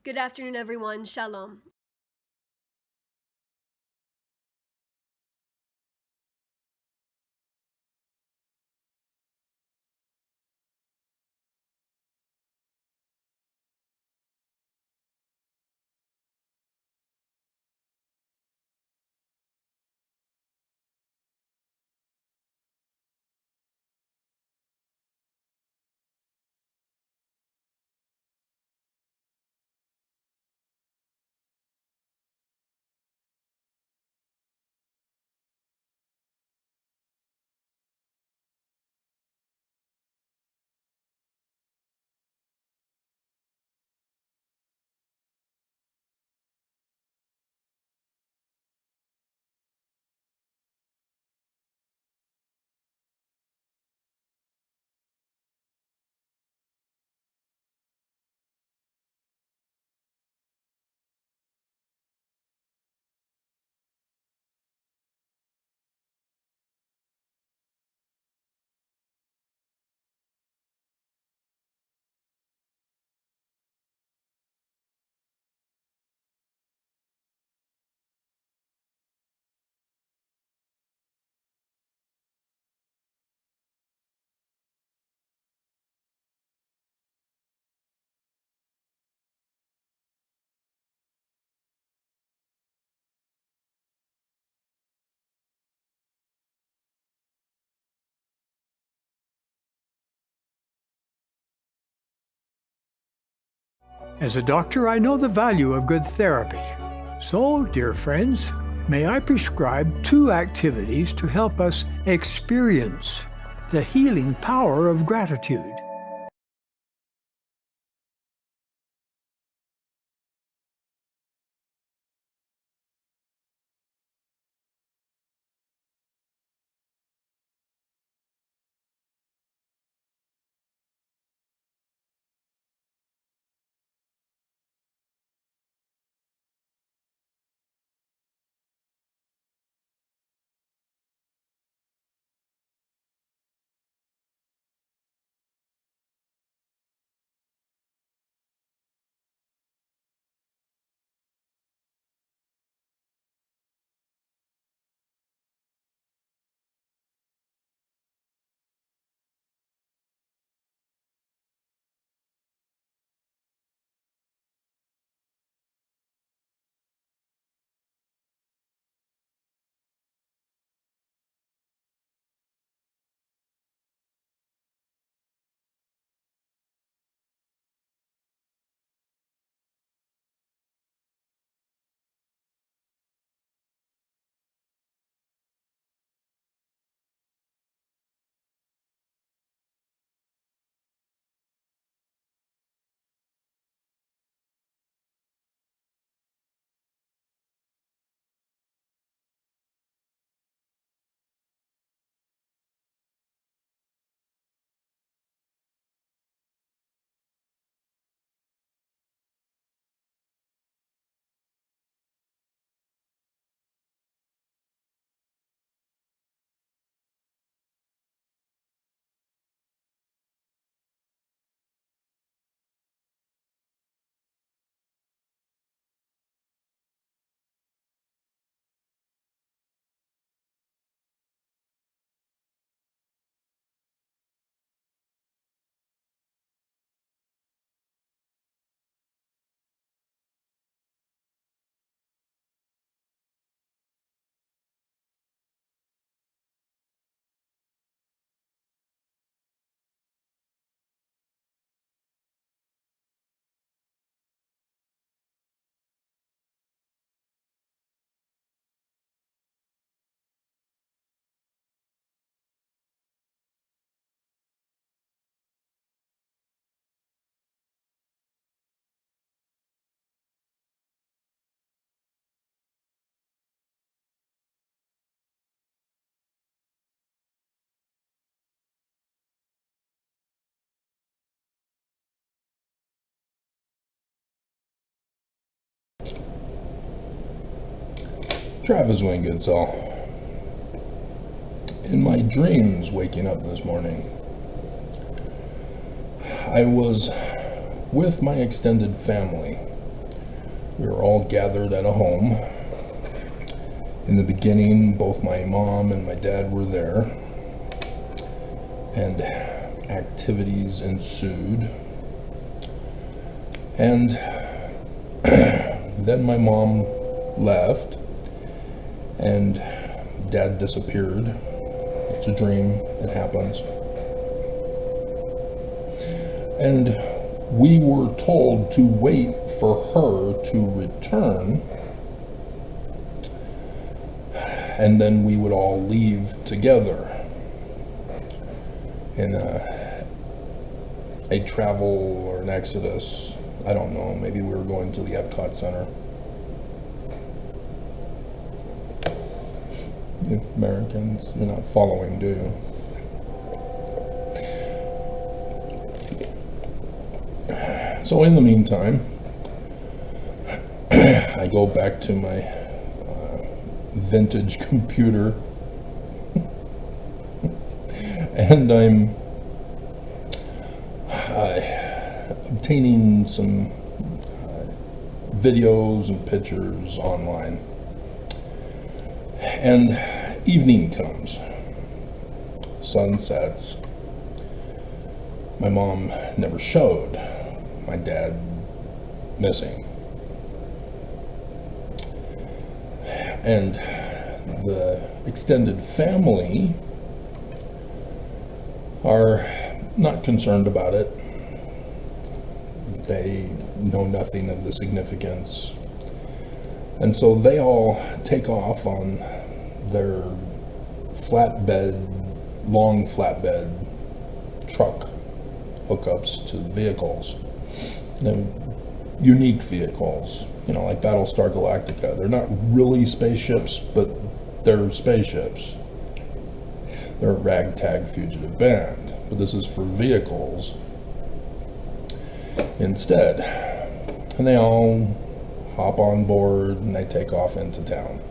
Good afternoon, everyone. Shalom. As a doctor, I know the value of good therapy. So, dear friends, may I prescribe 2 activities to help us experience the healing power of gratitude. Travis Wayne Goodsall. In my dreams waking up this morning, I was with my extended family We were all gathered at a home. In the beginning, both my mom and my dad were there, and activities ensued. And then my mom left, and Dad disappeared. It's a dream, it happens. And we were told to wait for her to return, and then we would all leave together in a travel or an exodus. I don't know, maybe we were going to the Epcot Center. You Americans, you're not following, do you? So in the meantime, I go back to my vintage computer and I'm obtaining some videos and pictures online. And evening comes, sun sets. My mom never showed. My dad missing. And the extended family are not concerned about it. They know nothing of the significance. And so they all take off on their long flatbed truck hookups to vehicles. They're unique vehicles, like Battlestar Galactica. They're not really spaceships, but they're spaceships. They're a ragtag fugitive band, but this is for vehicles instead. And they all hop on board and they take off into town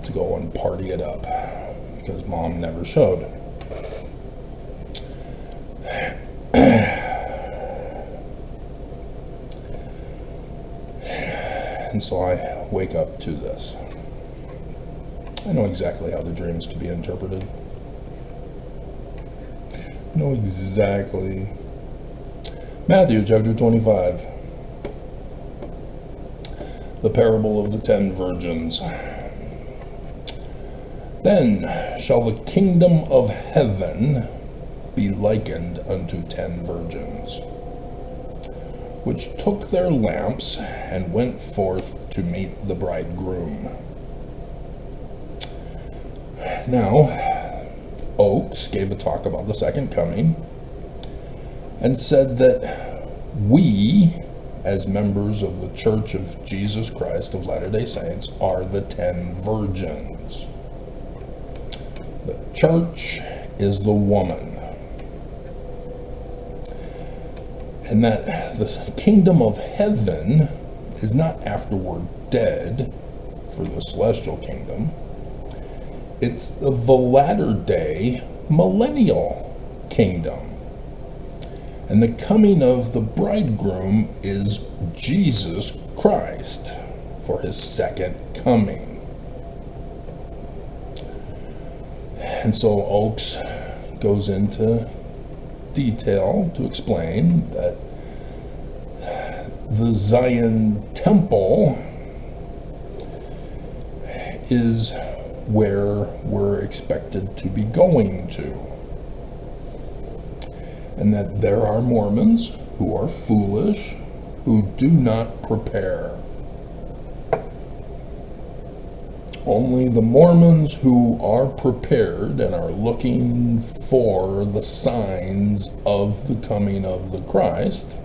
to go and party it up because Mom never showed. And so I wake up to this. I know exactly how the dream's to be interpreted. I know exactly. Matthew chapter 25. The parable of the 10 virgins. Then shall the kingdom of heaven be likened unto 10 virgins, which took their lamps and went forth to meet the bridegroom. Now, Oakes gave a talk about the second coming and said that we, as members of the Church of Jesus Christ of Latter-day Saints, are the 10 virgins. The church is the woman. And that the kingdom of heaven is not afterward dead for the celestial kingdom. It's the latter-day millennial kingdom. And the coming of the bridegroom is Jesus Christ for his second coming. And so Oakes goes into detail to explain that the Zion temple is where we're expected to be going to. And that there are Mormons who are foolish, who do not prepare. Only the Mormons who are prepared and are looking for the signs of the coming of the Christ,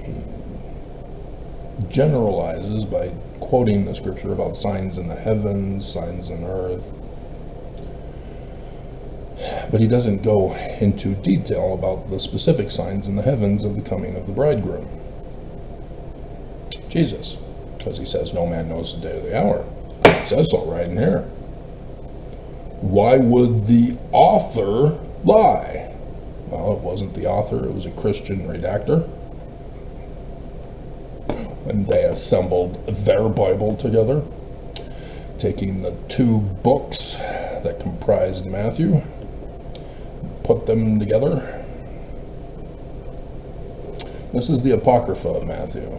he generalizes by quoting the scripture about signs in the heavens, signs in earth. But he doesn't go into detail about the specific signs in the heavens of the coming of the bridegroom, Jesus, because he says no man knows the day or the hour. It says so right in here. Why would the author lie? Well, it wasn't the author, it was a Christian redactor. when they assembled their Bible together, taking the two books that comprised Matthew, put them together. This is the Apocrypha of Matthew.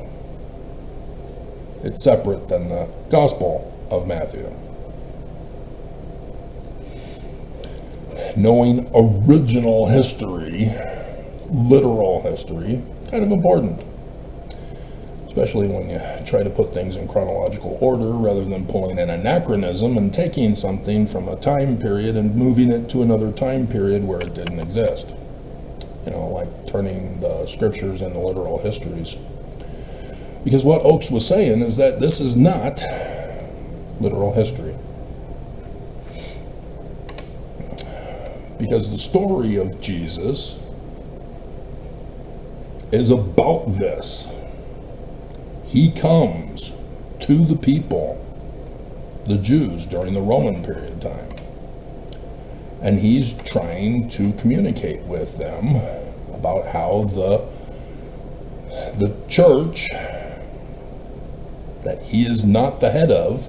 It's separate than the Gospel of Matthew. Knowing original history, literal history, kind of important. Especially when you try to put things in chronological order rather than pulling an anachronism and taking something from a time period and moving it to another time period where it didn't exist. You know, like turning the scriptures into literal histories. Because what Oakes was saying is that this is not literal history. Because the story of Jesus is about this. He comes to the people, the Jews, during the Roman period time. And he's trying to communicate with them about how the church that he is not the head of,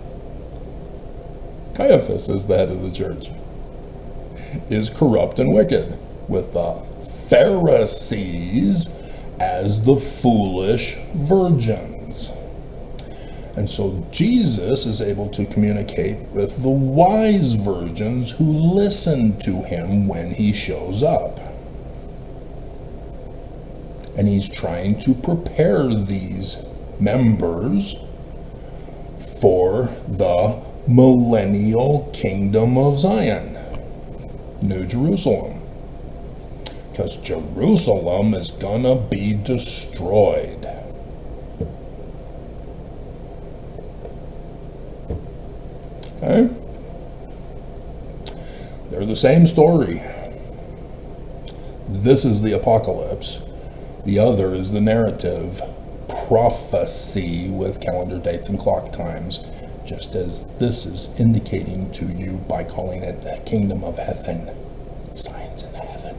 Caiaphas is the head of the church, is corrupt and wicked, with the Pharisees as the foolish virgins. And so Jesus is able to communicate with the wise virgins who listen to him when he shows up. And he's trying to prepare these members for the millennial kingdom of Zion, New Jerusalem. Because Jerusalem is gonna be destroyed. Okay? They're the same story. This is the apocalypse. The other is the narrative prophecy with calendar dates and clock times, just as this is indicating to you by calling it the kingdom of heaven, signs in heaven.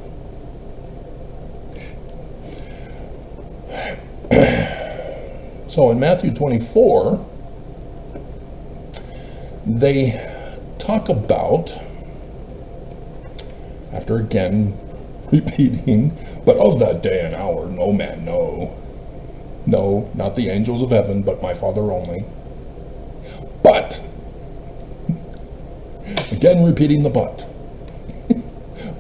So in Matthew 24, they talk about, after again repeating, but of that day and hour no man know. No, not the angels of heaven, but my Father only. But, again repeating the but.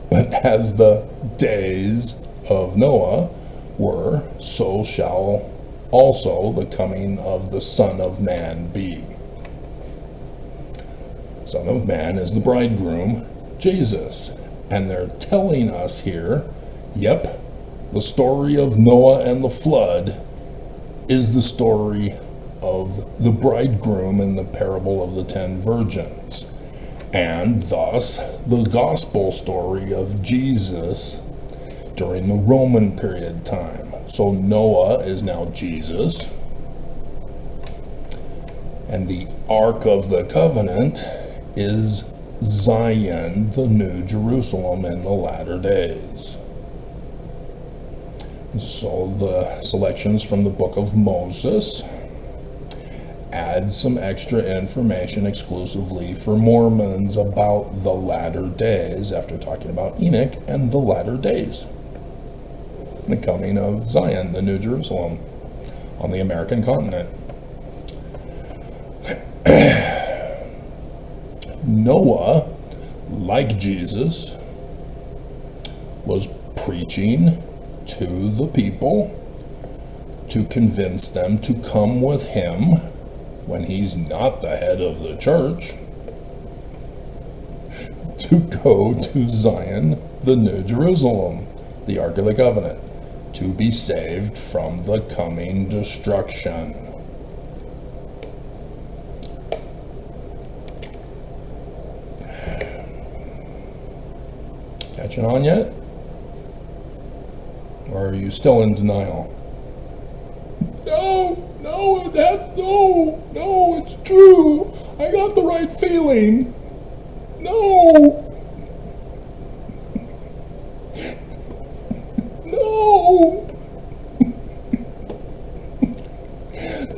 But as the days of Noah were, so shall also the coming of the Son of Man be. Son of Man is the bridegroom, Jesus. And they're telling us here, yep, the story of Noah and the flood is the story of the bridegroom in the parable of the 10 virgins. And thus, the gospel story of Jesus during the Roman period time. So Noah is now Jesus. And the Ark of the Covenant is Zion, the New Jerusalem in the latter days. So the selections from the book of Moses add some extra information exclusively for Mormons about the latter days, after talking about Enoch and the latter days. The coming of Zion, the New Jerusalem, on the American continent. Noah, like Jesus, was preaching to the people to convince them to come with him when he's not the head of the church, to go to Zion, the New Jerusalem, the Ark of the Covenant, to be saved from the coming destruction. Catching on yet? Or are you still in denial? No, it's true. I got the right feeling. No.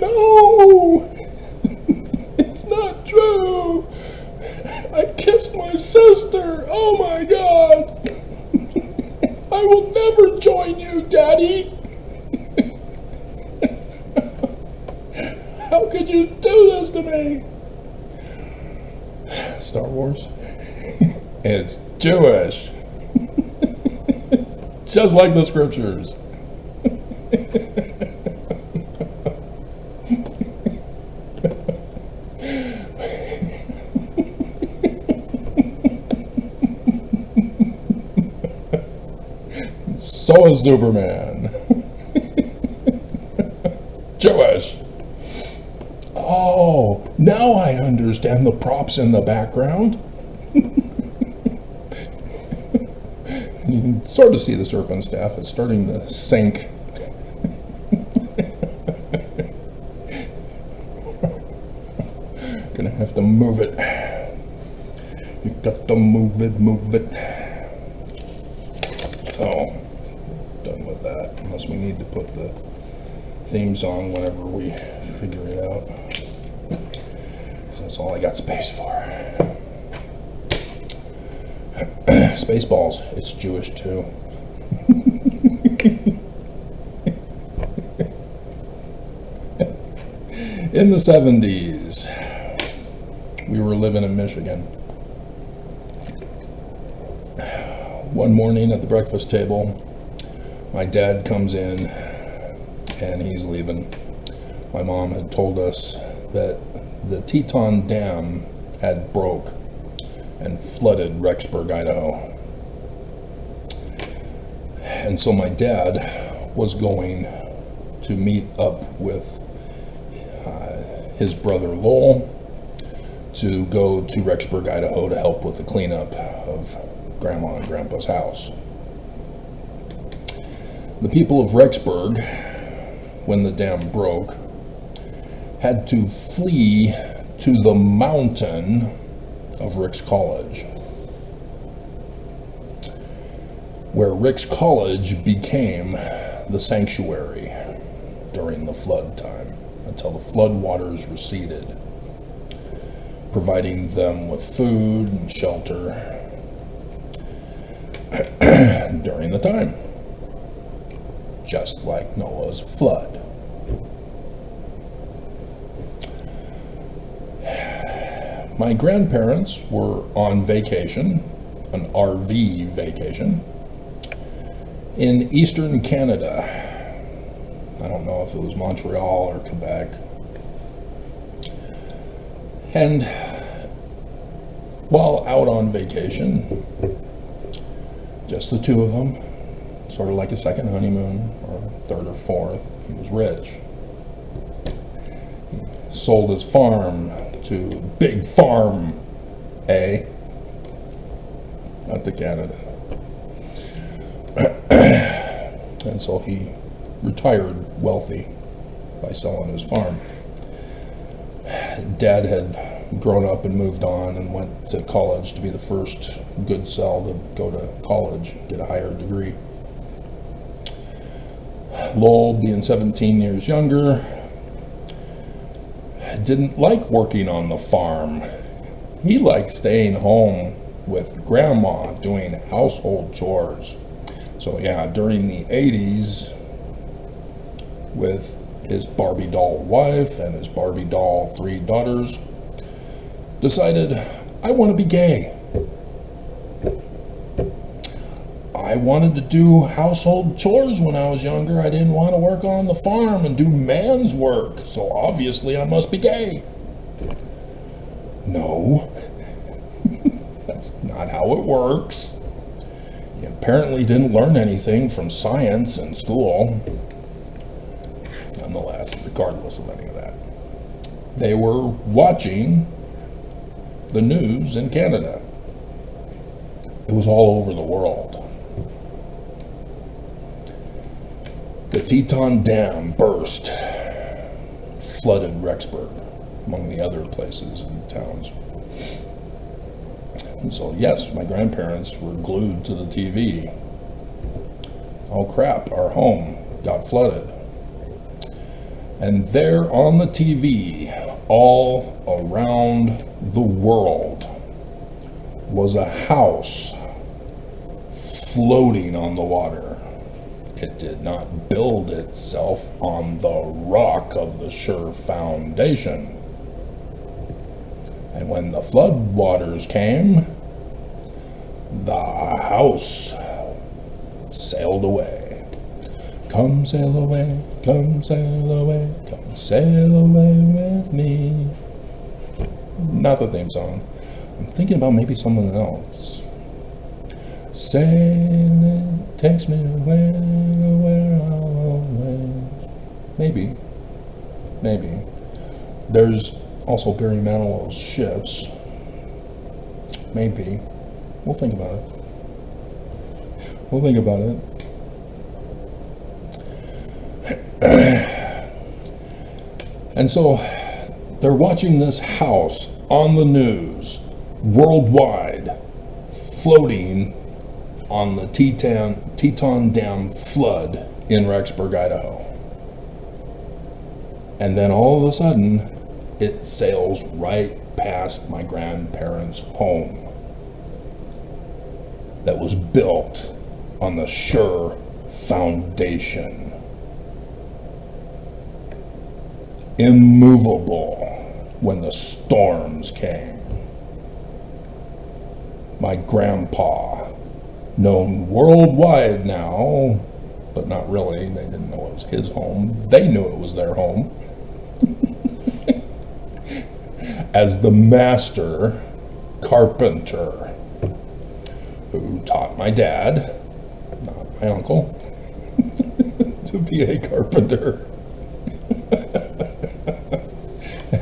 No! It's not true! I kissed my sister! Oh my God! I will never join you, Daddy! How could you do this to me? Star Wars? It's Jewish. Just like the scriptures. So is Superman. Jewish. Oh, now I understand the props in the background. You can sort of see the serpent staff. It's starting to sink. Gonna have to move it. You got to move it, move it. So, done with that. Unless we need to put the theme song whenever we figure it out. So that's all I got space for. Spaceballs. It's Jewish too. In the 70s, we were living in Michigan. One morning at the breakfast table, my dad comes in and he's leaving. My mom had told us that the Teton Dam had broke and flooded Rexburg, Idaho. And so my dad was going to meet up with his brother Lowell to go to Rexburg, Idaho to help with the cleanup of Grandma and Grandpa's house. The people of Rexburg, when the dam broke, had to flee to the mountain of Ricks College, where Ricks College became the sanctuary during the flood time until the flood waters receded, providing them with food and shelter during the time, just like Noah's flood. My grandparents were on vacation, an RV vacation, in eastern Canada. I don't know if it was Montreal or Quebec. And while out on vacation, just the two of them, sort of like a second honeymoon, or third or fourth, he was rich. He sold his farm to Big Farm A, not to Canada. And so he retired wealthy by selling his farm. Dad had grown up and moved on and went to college to be the first good cell to go to college, get a higher degree. Lowell, being 17 years younger, didn't like working on the farm. He liked staying home with Grandma doing household chores. So yeah, during the 80s, with his Barbie doll wife and his Barbie doll 3 daughters, decided, I want to be gay. I wanted to do household chores when I was younger. I didn't want to work on the farm and do man's work, so obviously I must be gay. No, that's not how it works. He apparently didn't learn anything from science in school. Nonetheless, regardless of any of that, they were watching the news in Canada. It was all over the world. The Teton Dam burst, flooded Rexburg, among the other places and towns. And so, yes, my grandparents were glued to the TV. Oh crap, our home got flooded. And there on the TV, all around the world, was a house floating on the water. It did not build itself on the rock of the sure foundation. And when the flood waters came, the house sailed away. Come sail away, come sail away, come sail away with me. Not the theme song. I'm thinking about maybe someone else. Sailing takes me away, where I'll always. Maybe. There's also Barry Manilow's Ships. Maybe. We'll think about it. And so they're watching this house on the news worldwide floating on the Teton Dam flood in Rexburg, Idaho. And then all of a sudden, it sails right past my grandparents' home that was built on the sure foundation. Immovable when the storms came. My grandpa, known worldwide now, but not really, they didn't know it was his home, they knew it was their home, as the master carpenter, who taught my dad, not my uncle, to be a carpenter.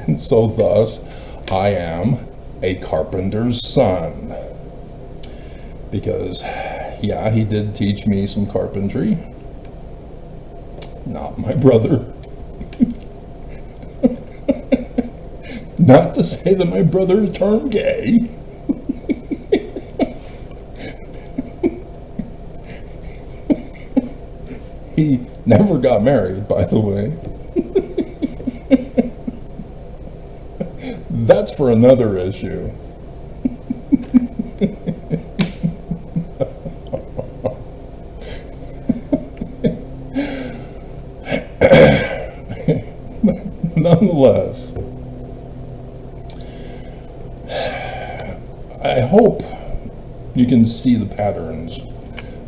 And so thus, I am a carpenter's son. Because, yeah, he did teach me some carpentry. Not my brother. Not to say that my brother turned gay. He never got married, by the way. That's for another issue. Nonetheless, I hope you can see the patterns,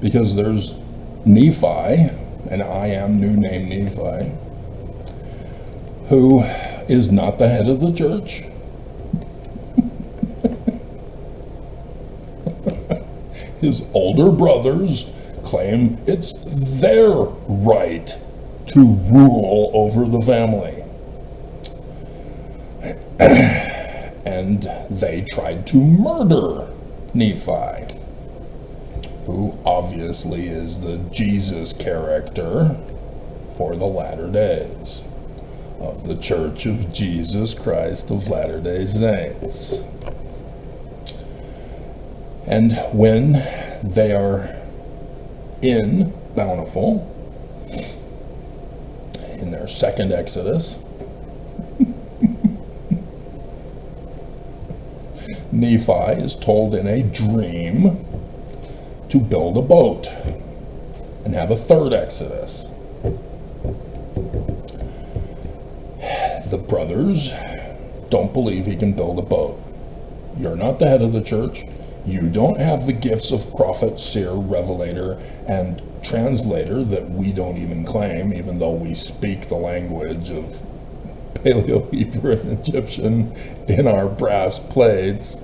because there's Nephi, and I am new name Nephi, who is not the head of the church. His older brothers claim it's their right to rule over the family. And they tried to murder Nephi, who obviously is the Jesus character for the latter days of the Church of Jesus Christ of Latter-day Saints. And when they are in Bountiful, in their second Exodus, Nephi is told in a dream to build a boat and have a third Exodus. The brothers don't believe he can build a boat. You're not the head of the church. You don't have the gifts of prophet, seer, revelator, and translator that we don't even claim, even though we speak the language of Paleo-Hebrew and Egyptian in our brass plates.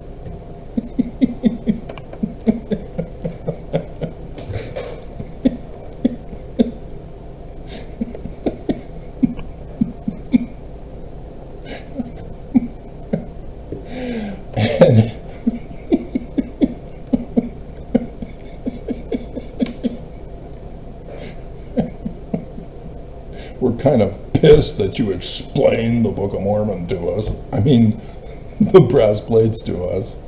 We're kind of pissed that you explained the Book of Mormon to us. I mean, the brass plates to us.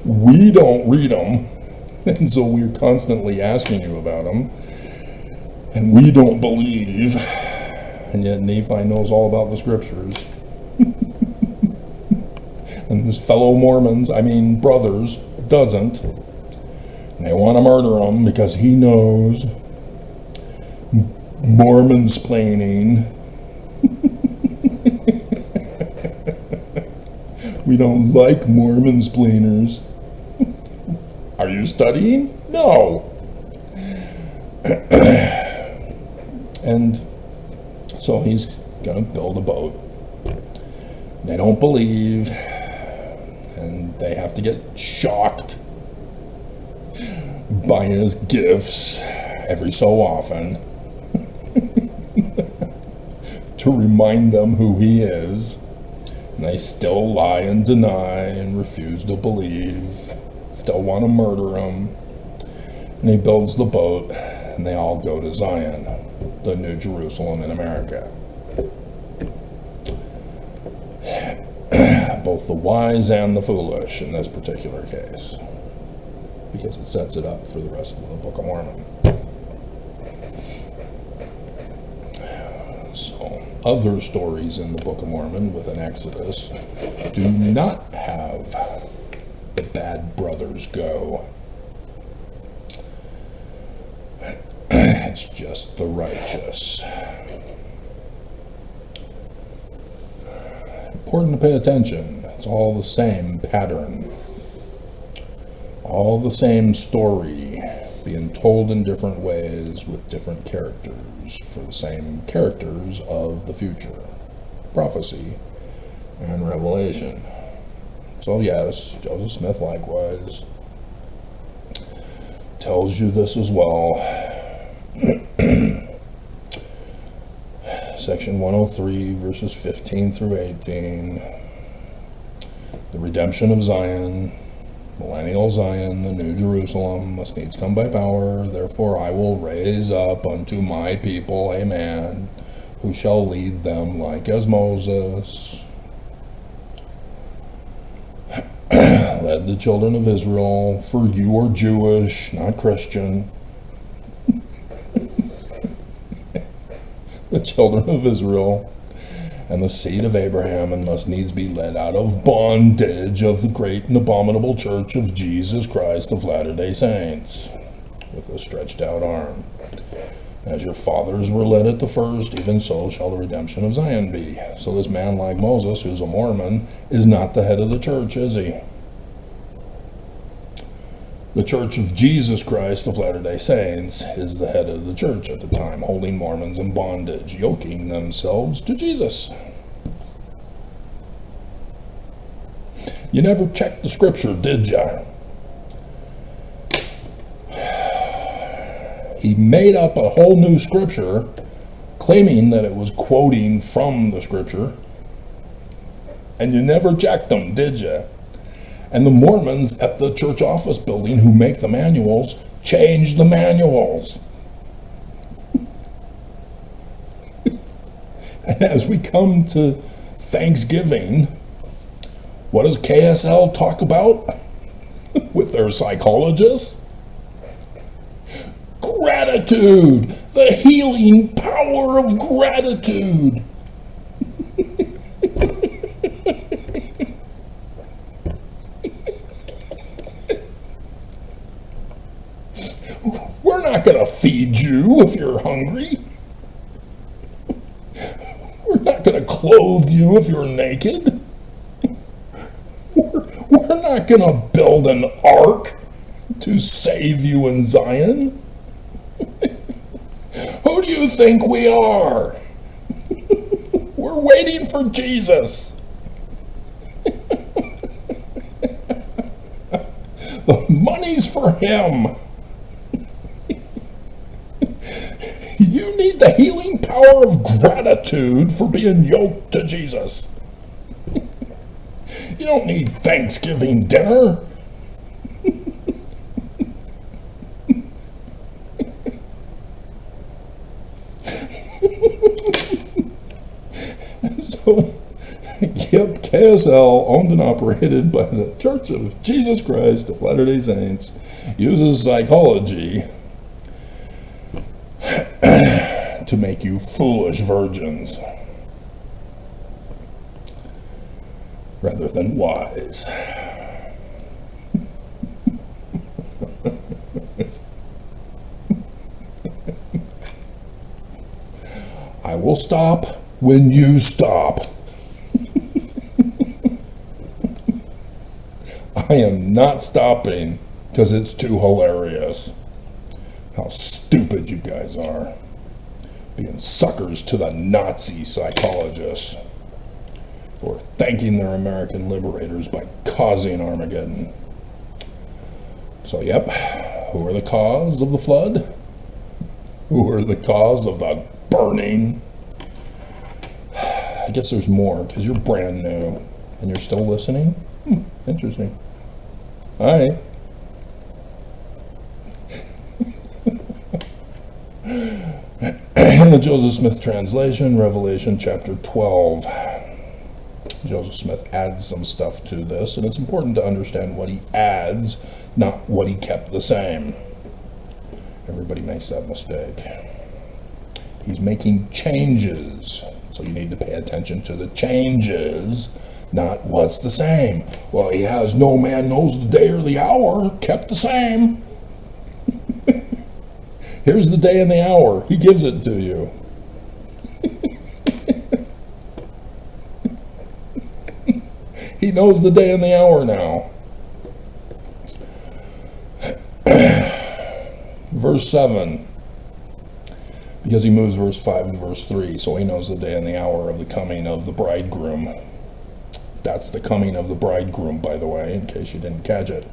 We don't read them, and so we're constantly asking you about them. And we don't believe and yet Nephi knows all about the scriptures. And his fellow Mormons, brothers, doesn't. And they want to murder him because he knows Mormon-splaining. We don't like Mormon-splainers. Are you studying? No. And so he's going to build a boat. They don't believe, and they have to get shocked by his gifts every so often to remind them who he is. And they still lie and deny and refuse to believe, still want to murder him. And he builds the boat, and they all go to Zion, the New Jerusalem in America. Both the wise and the foolish in this particular case, because it sets it up for the rest of the Book of Mormon. So, other stories in the Book of Mormon with an Exodus do not have the bad brothers go. It's just the righteous. Important to pay attention. It's all the same pattern. All the same story being told in different ways with different characters for the same characters of the future. Prophecy and revelation. So yes, Joseph Smith likewise tells you this as well. Section 103, verses 15 through 18. The redemption of Zion, millennial Zion, the New Jerusalem, must needs come by power. Therefore I will raise up unto my people a man who shall lead them like as Moses led the children of Israel. For you are Jewish, not Christian. The children of Israel and the seed of Abraham, and must needs be led out of bondage of the great and abominable church of Jesus Christ of Latter-day Saints, with a stretched out arm. As your fathers were led at the first, even so shall the redemption of Zion be. So this man like Moses, who's a Mormon, is not the head of the church, is he? The Church of Jesus Christ of Latter-day Saints is the head of the church at the time, holding Mormons in bondage, yoking themselves to Jesus. You never checked the scripture, did ya? He made up a whole new scripture, claiming that it was quoting from the scripture, and you never checked them, did ya? And the Mormons at the church office building who make the manuals change the manuals. And as we come to Thanksgiving, what does KSL talk about with their psychologists? Gratitude, the healing power of gratitude. We're not going to feed you if you're hungry. We're not going to clothe you if you're naked. We're not going to build an ark to save you in Zion. Who do you think we are? We're waiting for Jesus. The money's for him. You need the healing power of gratitude for being yoked to Jesus. You don't need Thanksgiving dinner. So, yep, KSL, owned and operated by the Church of Jesus Christ of Latter-day Saints, uses psychology to make you foolish virgins rather than wise. I will stop when you stop. I am not stopping because it's too hilarious. How stupid you guys are. Being suckers to the Nazi psychologists who are thanking their American liberators by causing Armageddon. So, yep, who are the cause of the flood? Who are the cause of the burning? I guess there's more because you're brand new and you're still listening. Interesting. All right. In the Joseph Smith translation, Revelation chapter 12, Joseph Smith adds some stuff to this, and it's important to understand what he adds, not what he kept the same. Everybody makes that mistake. He's making changes, so you need to pay attention to the changes, not what's the same. Well, he has no man knows the day or the hour, kept the same. Here's the day and the hour. He gives it to you. He knows the day and the hour now. Verse 7. Because he moves verse 5 and verse 3, so he knows the day and the hour of the coming of the bridegroom. That's the coming of the bridegroom, by the way, in case you didn't catch it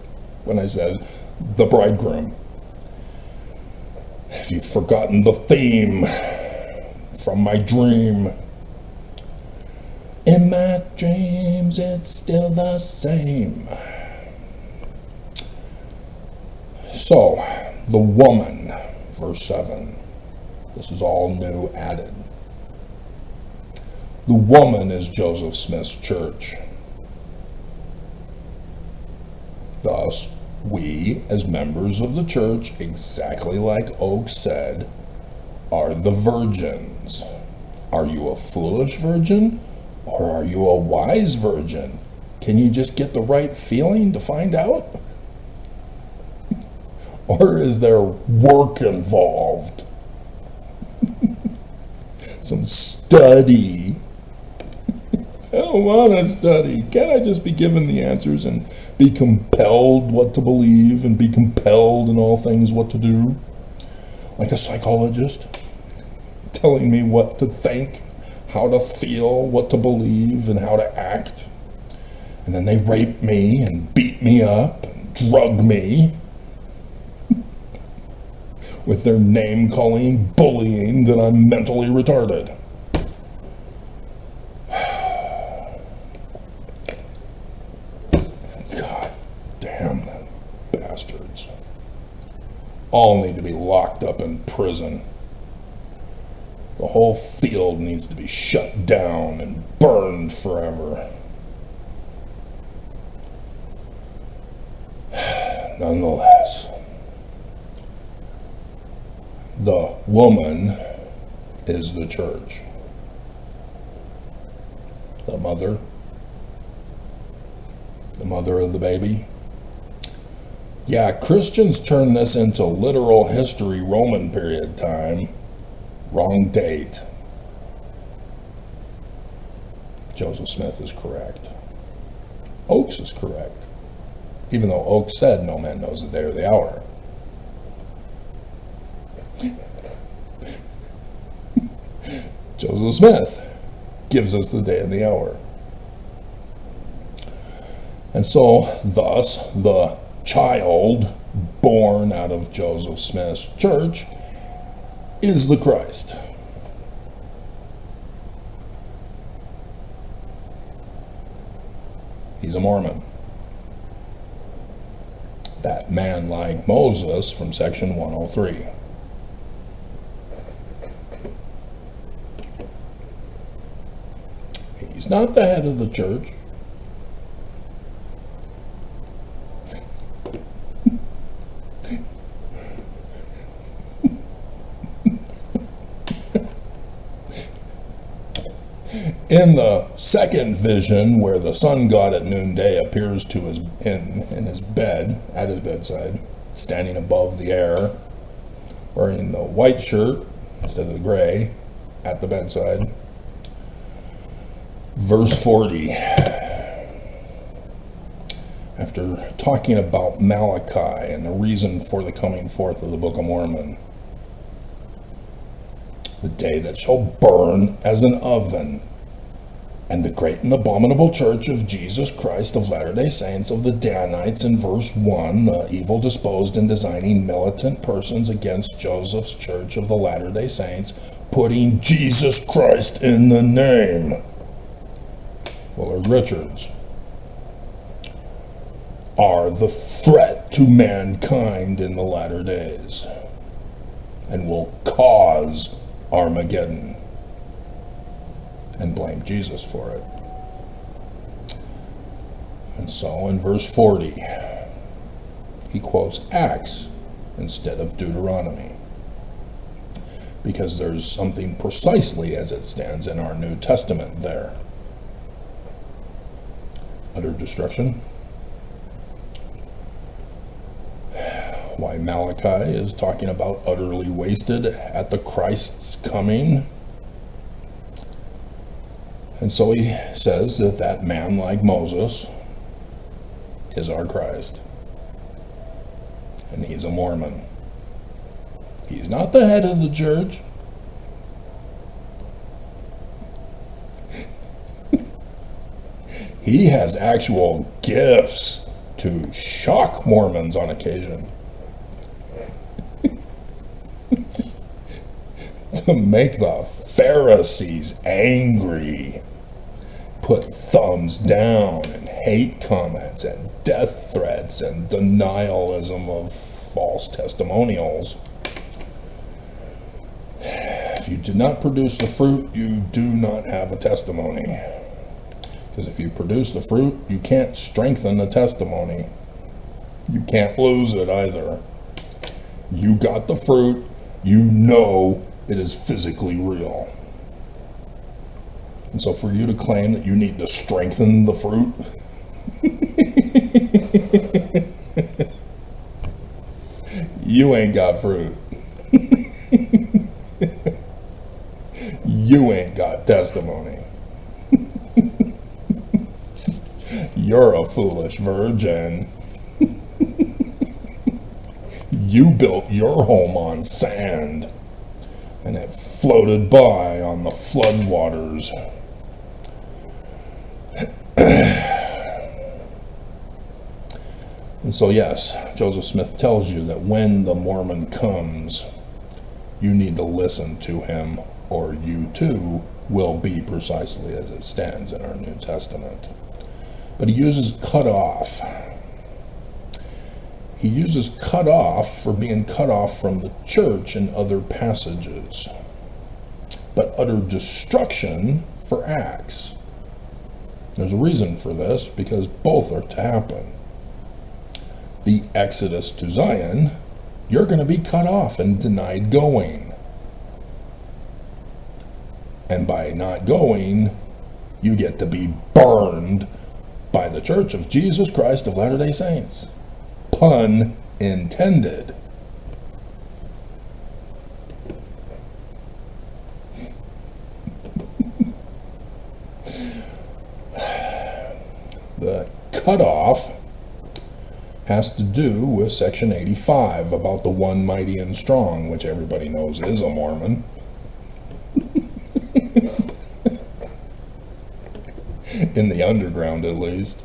when I said the bridegroom. If you've forgotten the theme from my dream, in my dreams it's still the same. So, the woman, verse 7. This is all new added. The woman is Joseph Smith's church. Thus, we, as members of the church, exactly like Oak said, are the virgins. Are you a foolish virgin, or are you a wise virgin? Can you just get the right feeling to find out? Or is there work involved? Some study. I don't want to study. Can't I just be given the answers and be compelled what to believe and be compelled in all things what to do? Like a psychologist telling me what to think, how to feel, what to believe, and how to act. And then they rape me and beat me up and drug me with their name-calling, bullying that I'm mentally retarded. God damn them bastards. All need to be locked up in prison. The whole field needs to be shut down and burned forever. Nonetheless, the woman is the church. The mother of the baby. Yeah, Christians turn this into literal history Roman period time. Wrong date. Joseph Smith is correct. Oakes is correct. Even though Oakes said no man knows the day or the hour. Joseph Smith gives us the day and the hour. And so, thus, the child born out of Joseph Smith's church is the Christ. He's a Mormon. That man like Moses from section 103. He's not the head of the church. In the second vision, where the sun god at noonday appears to his in his bed, at his bedside, standing above the air, wearing the white shirt instead of the gray, at the bedside. Verse 40. After talking about Malachi and the reason for the coming forth of the Book of Mormon, the day that shall burn as an oven, and the great and abominable church of Jesus Christ of Latter-day Saints of the Danites in verse 1, the evil disposed and designing militant persons against Joseph's church of the Latter-day Saints, putting Jesus Christ in the name. Willard Richards, are the threat to mankind in the latter days, and will cause Armageddon, and blame Jesus for it. And so in verse 40, he quotes Acts instead of Deuteronomy, because there's something precisely as it stands in our New Testament there. Utter destruction. Why Malachi is talking about utterly wasted at the Christ's coming. And so he says that that man like Moses is our Christ. And he's a Mormon. He's not the head of the church. He has actual gifts to shock Mormons on occasion. To make the Pharisees angry. Put thumbs down and hate comments and death threats and denialism of false testimonials. If you do not produce the fruit, you do not have a testimony. Because if you produce the fruit, you can't strengthen the testimony. You can't lose it either. You got the fruit, you know it is physically real. And so for you to claim that you need to strengthen the fruit, you ain't got fruit. You ain't got testimony. You're a foolish virgin. You built your home on sand, and it floated by on the floodwaters. And so yes, Joseph Smith tells you that when the Mormon comes, you need to listen to him, or you too will be precisely as it stands in our New Testament. But he uses cut off. He uses cut off for being cut off from the church in other passages, but utter destruction for Acts. There's a reason for this, because both are to happen. The Exodus to Zion, you're going to be cut off and denied going. And by not going, you get to be burned by the Church of Jesus Christ of Latter-day Saints. Pun intended. The cutoff has to do with Section 85 about the one mighty and strong, which everybody knows is a Mormon. In the underground, at least.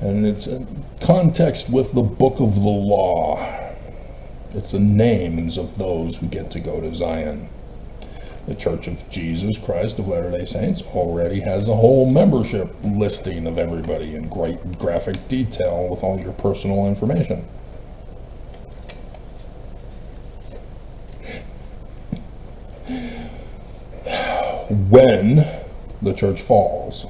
And it's in context with the Book of the Law. It's the names of those who get to go to Zion. The Church of Jesus Christ of Latter-day Saints already has a whole membership listing of everybody in great graphic detail with all your personal information. When the church falls,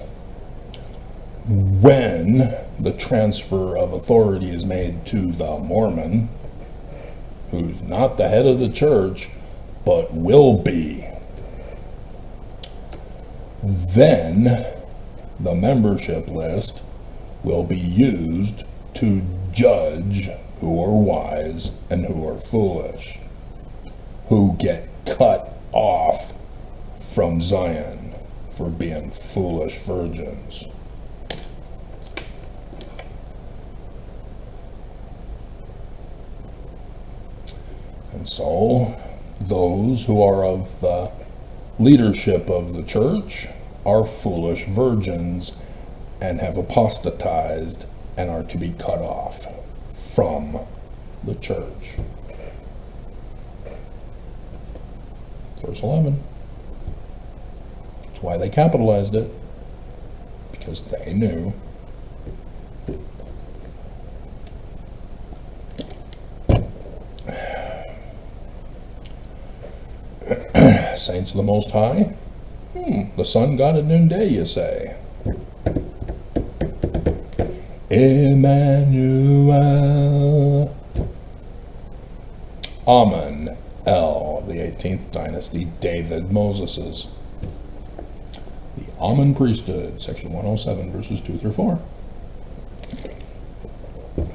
when the transfer of authority is made to the Mormon, who's not the head of the church, but will be. Then the membership list will be used to judge who are wise and who are foolish, who get cut off from Zion for being foolish virgins. And so, those who are of the leadership of the church are foolish virgins and have apostatized and are to be cut off from the church. Verse 11. That's why they capitalized it, because they knew. Saints of the Most High, the sun god at noonday, you say. Emmanuel. Amen. The 18th dynasty, David Moses's. The Amen priesthood, section 107, verses 2 through 4.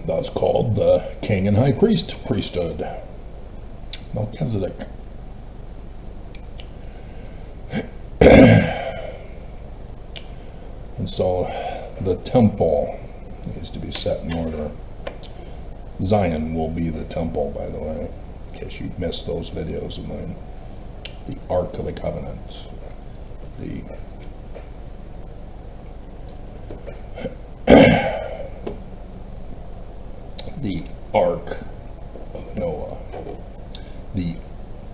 Thus called the king and high priest priesthood. Melchizedek. And so the temple needs to be set in order. Zion will be the temple, by the way, in case you missed those videos of mine. The Ark of the Covenant. The Ark of Noah. The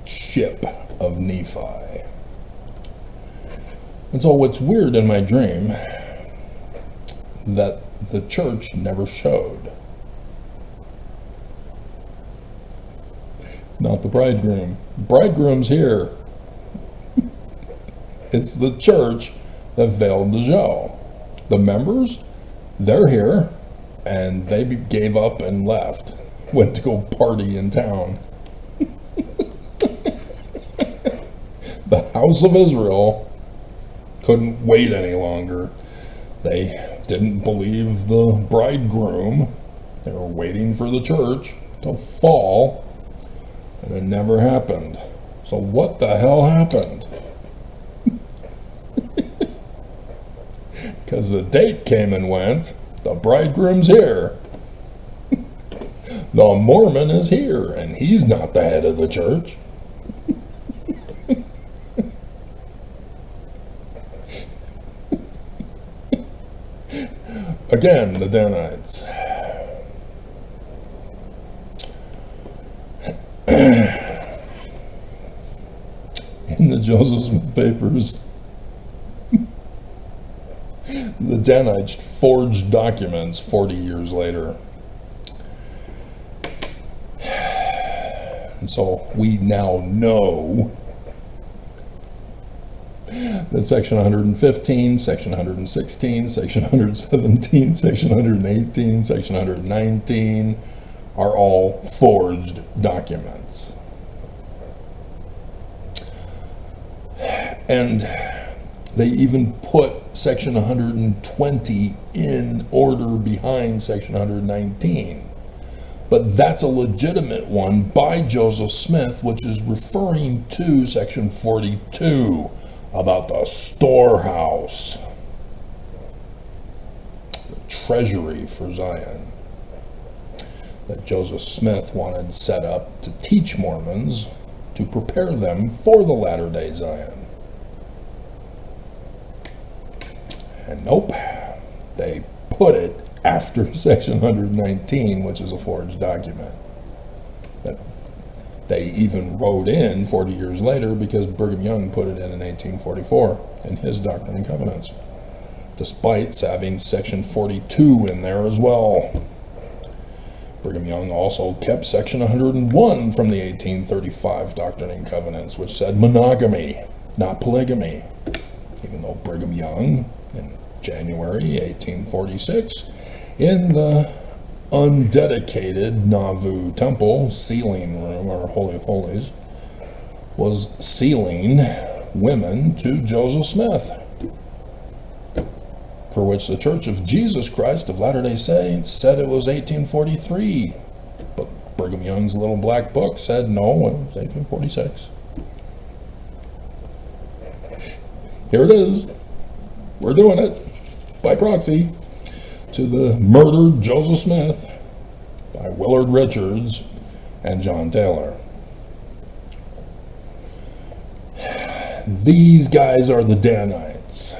ship of Nephi. And so what's weird in my dream, that the church never showed. Not the bridegroom. Bridegroom's here. It's the church that failed to show. The members, they're here, and they gave up and left. Went to go party in town. The house of Israel couldn't wait any longer. They didn't believe the bridegroom. They were waiting for the church to fall, and it never happened. So what the hell happened? Because the date came and went. The bridegroom's here. The Mormon is here, and he's not the head of the church. Again, the Danites. In the Joseph Smith papers, the Danites forged documents 40 years later. And so we now know that section 115, section 116, section 117, section 118, section 119 are all forged documents. And they even put section 120 in order behind section 119. But that's a legitimate one by Joseph Smith, which is referring to section 42 about the storehouse, the treasury for Zion, that Joseph Smith wanted set up to teach Mormons to prepare them for the latter-day Zion. And nope, they put it after section 119, which is a forged document that they even wrote in 40 years later because Brigham Young put it in 1844 in his Doctrine and Covenants, despite having section 42 in there as well. Brigham Young also kept section 101 from the 1835 Doctrine and Covenants, which said monogamy, not polygamy, even though Brigham Young in January 1846 in the undedicated Nauvoo Temple sealing room, or Holy of Holies, was sealing women to Joseph Smith, for which the Church of Jesus Christ of Latter-day Saints said it was 1843. But Brigham Young's little black book said no, it was 1846. Here it is. We're doing it by proxy to the murdered Joseph Smith by Willard Richards and John Taylor. These guys are the Danites,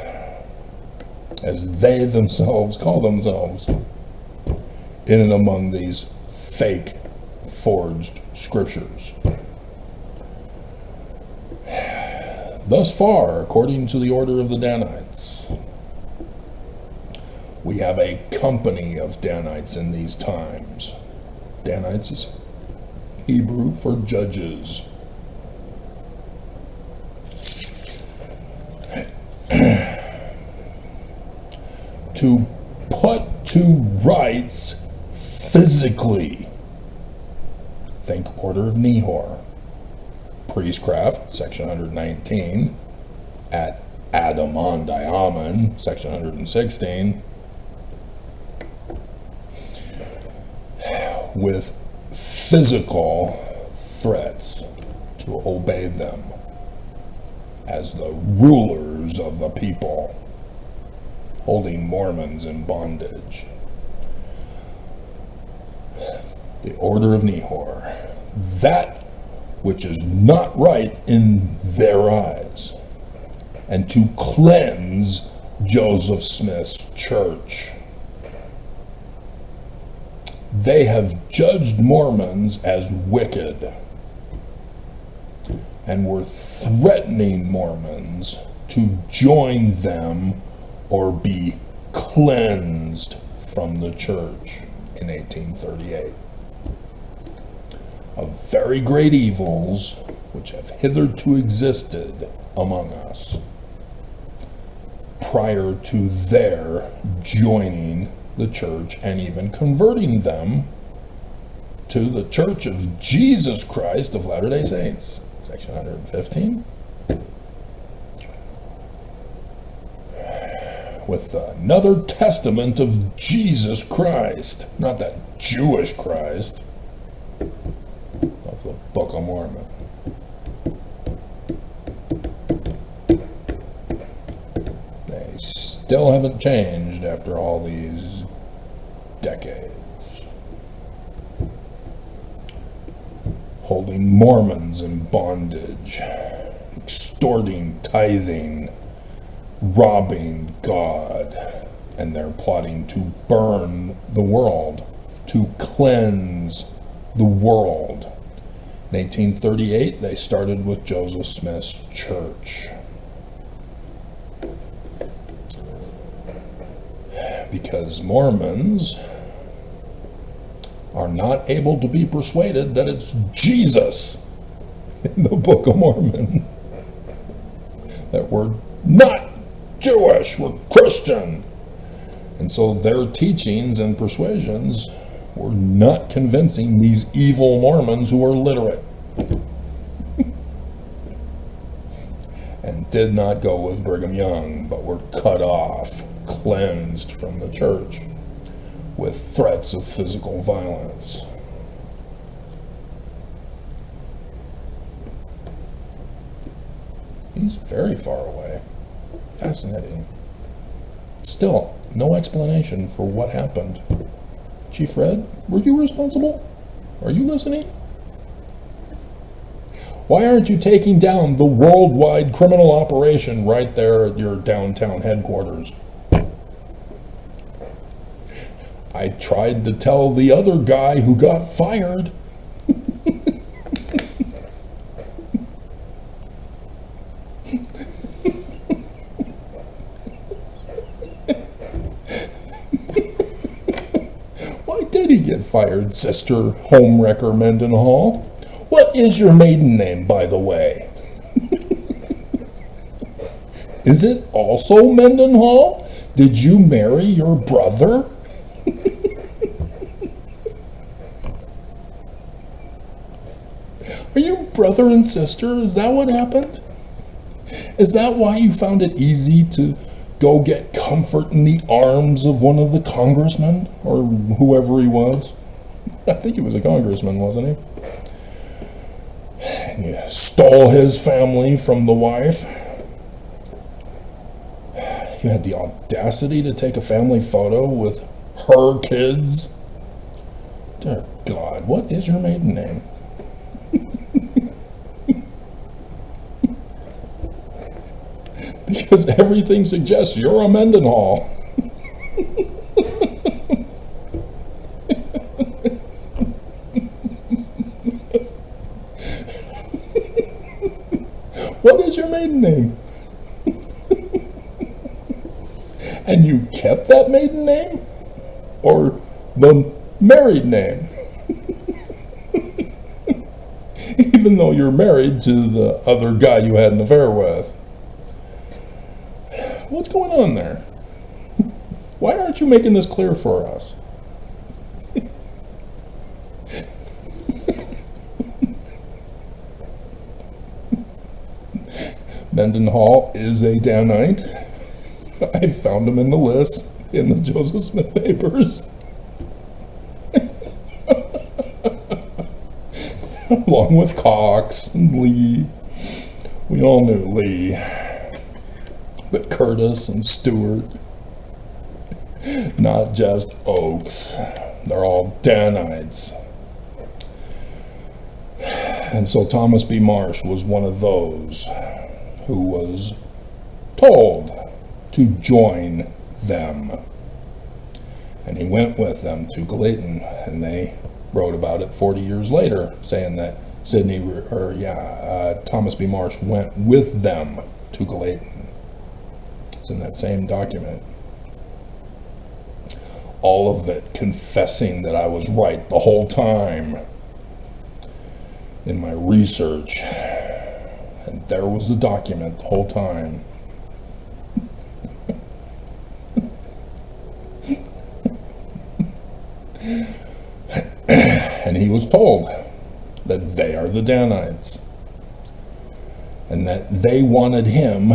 as they themselves call themselves, in and among these fake forged scriptures. Thus far, according to the order of the Danites, we have a company of Danites in these times. Danites is Hebrew for judges. To put to rights physically. Think Order of Nehor. Priestcraft, section 119, at Adamondiamon, section 116, with physical threats to obey them as the rulers of the people, holding Mormons in bondage. The Order of Nehor. That which is not right in their eyes, and to cleanse Joseph Smith's church. They have judged Mormons as wicked and were threatening Mormons to join them or be cleansed from the church in 1838. Of very great evils which have hitherto existed among us prior to their joining the church and even converting them to the Church of Jesus Christ of Latter-day Saints, section 115. With another testament of Jesus Christ, not that Jewish Christ, of the Book of Mormon. They still haven't changed after all these decades. Holding Mormons in bondage, extorting tithing, robbing God, and they're plotting to burn the world, to cleanse the world. In 1838, they started with Joseph Smith's church. Because Mormons are not able to be persuaded that it's Jesus in the Book of Mormon. That we're not Jewish, we're Christian. And so their teachings and persuasions were not convincing these evil Mormons who are literate. And did not go with Brigham Young, but were cut off, cleansed from the church, with threats of physical violence. He's very far away. Fascinating. Still, no explanation for what happened. Chief Red, were you responsible? Are you listening? Why aren't you taking down the worldwide criminal operation right there at your downtown headquarters? I tried to tell the other guy who got fired. Why did he get fired, Sister Homewrecker Mendenhall? What is your maiden name, by the way? Is it also Mendenhall? Did you marry your brother? Are you brother and sister? Is that what happened? Is that why you found it easy to go get comfort in the arms of one of the congressmen? Or whoever he was? I think he was a congressman, wasn't he? And you stole his family from the wife. You had the audacity to take a family photo with her kids. Dear God, what is your maiden name? Because everything suggests you're a Mendenhall. What is your maiden name? And you kept that maiden name? Or the married name? Even though you're married to the other guy you had an affair with. What's going on there? Why aren't you making this clear for us? Mendenhall is a Danite. I found him in the list in the Joseph Smith papers. Along with Cox and Lee. We all knew Lee. But Curtis and Stewart, not just Oaks. They're all Danites. And so Thomas B. Marsh was one of those who was told to join them. And he went with them to Gallatin, and they wrote about it 40 years later, saying that Thomas B. Marsh went with them to Gallatin. It's in that same document. All of it confessing that I was right the whole time in my research. And there was the document the whole time. And he was told that they are the Danites. And that they wanted him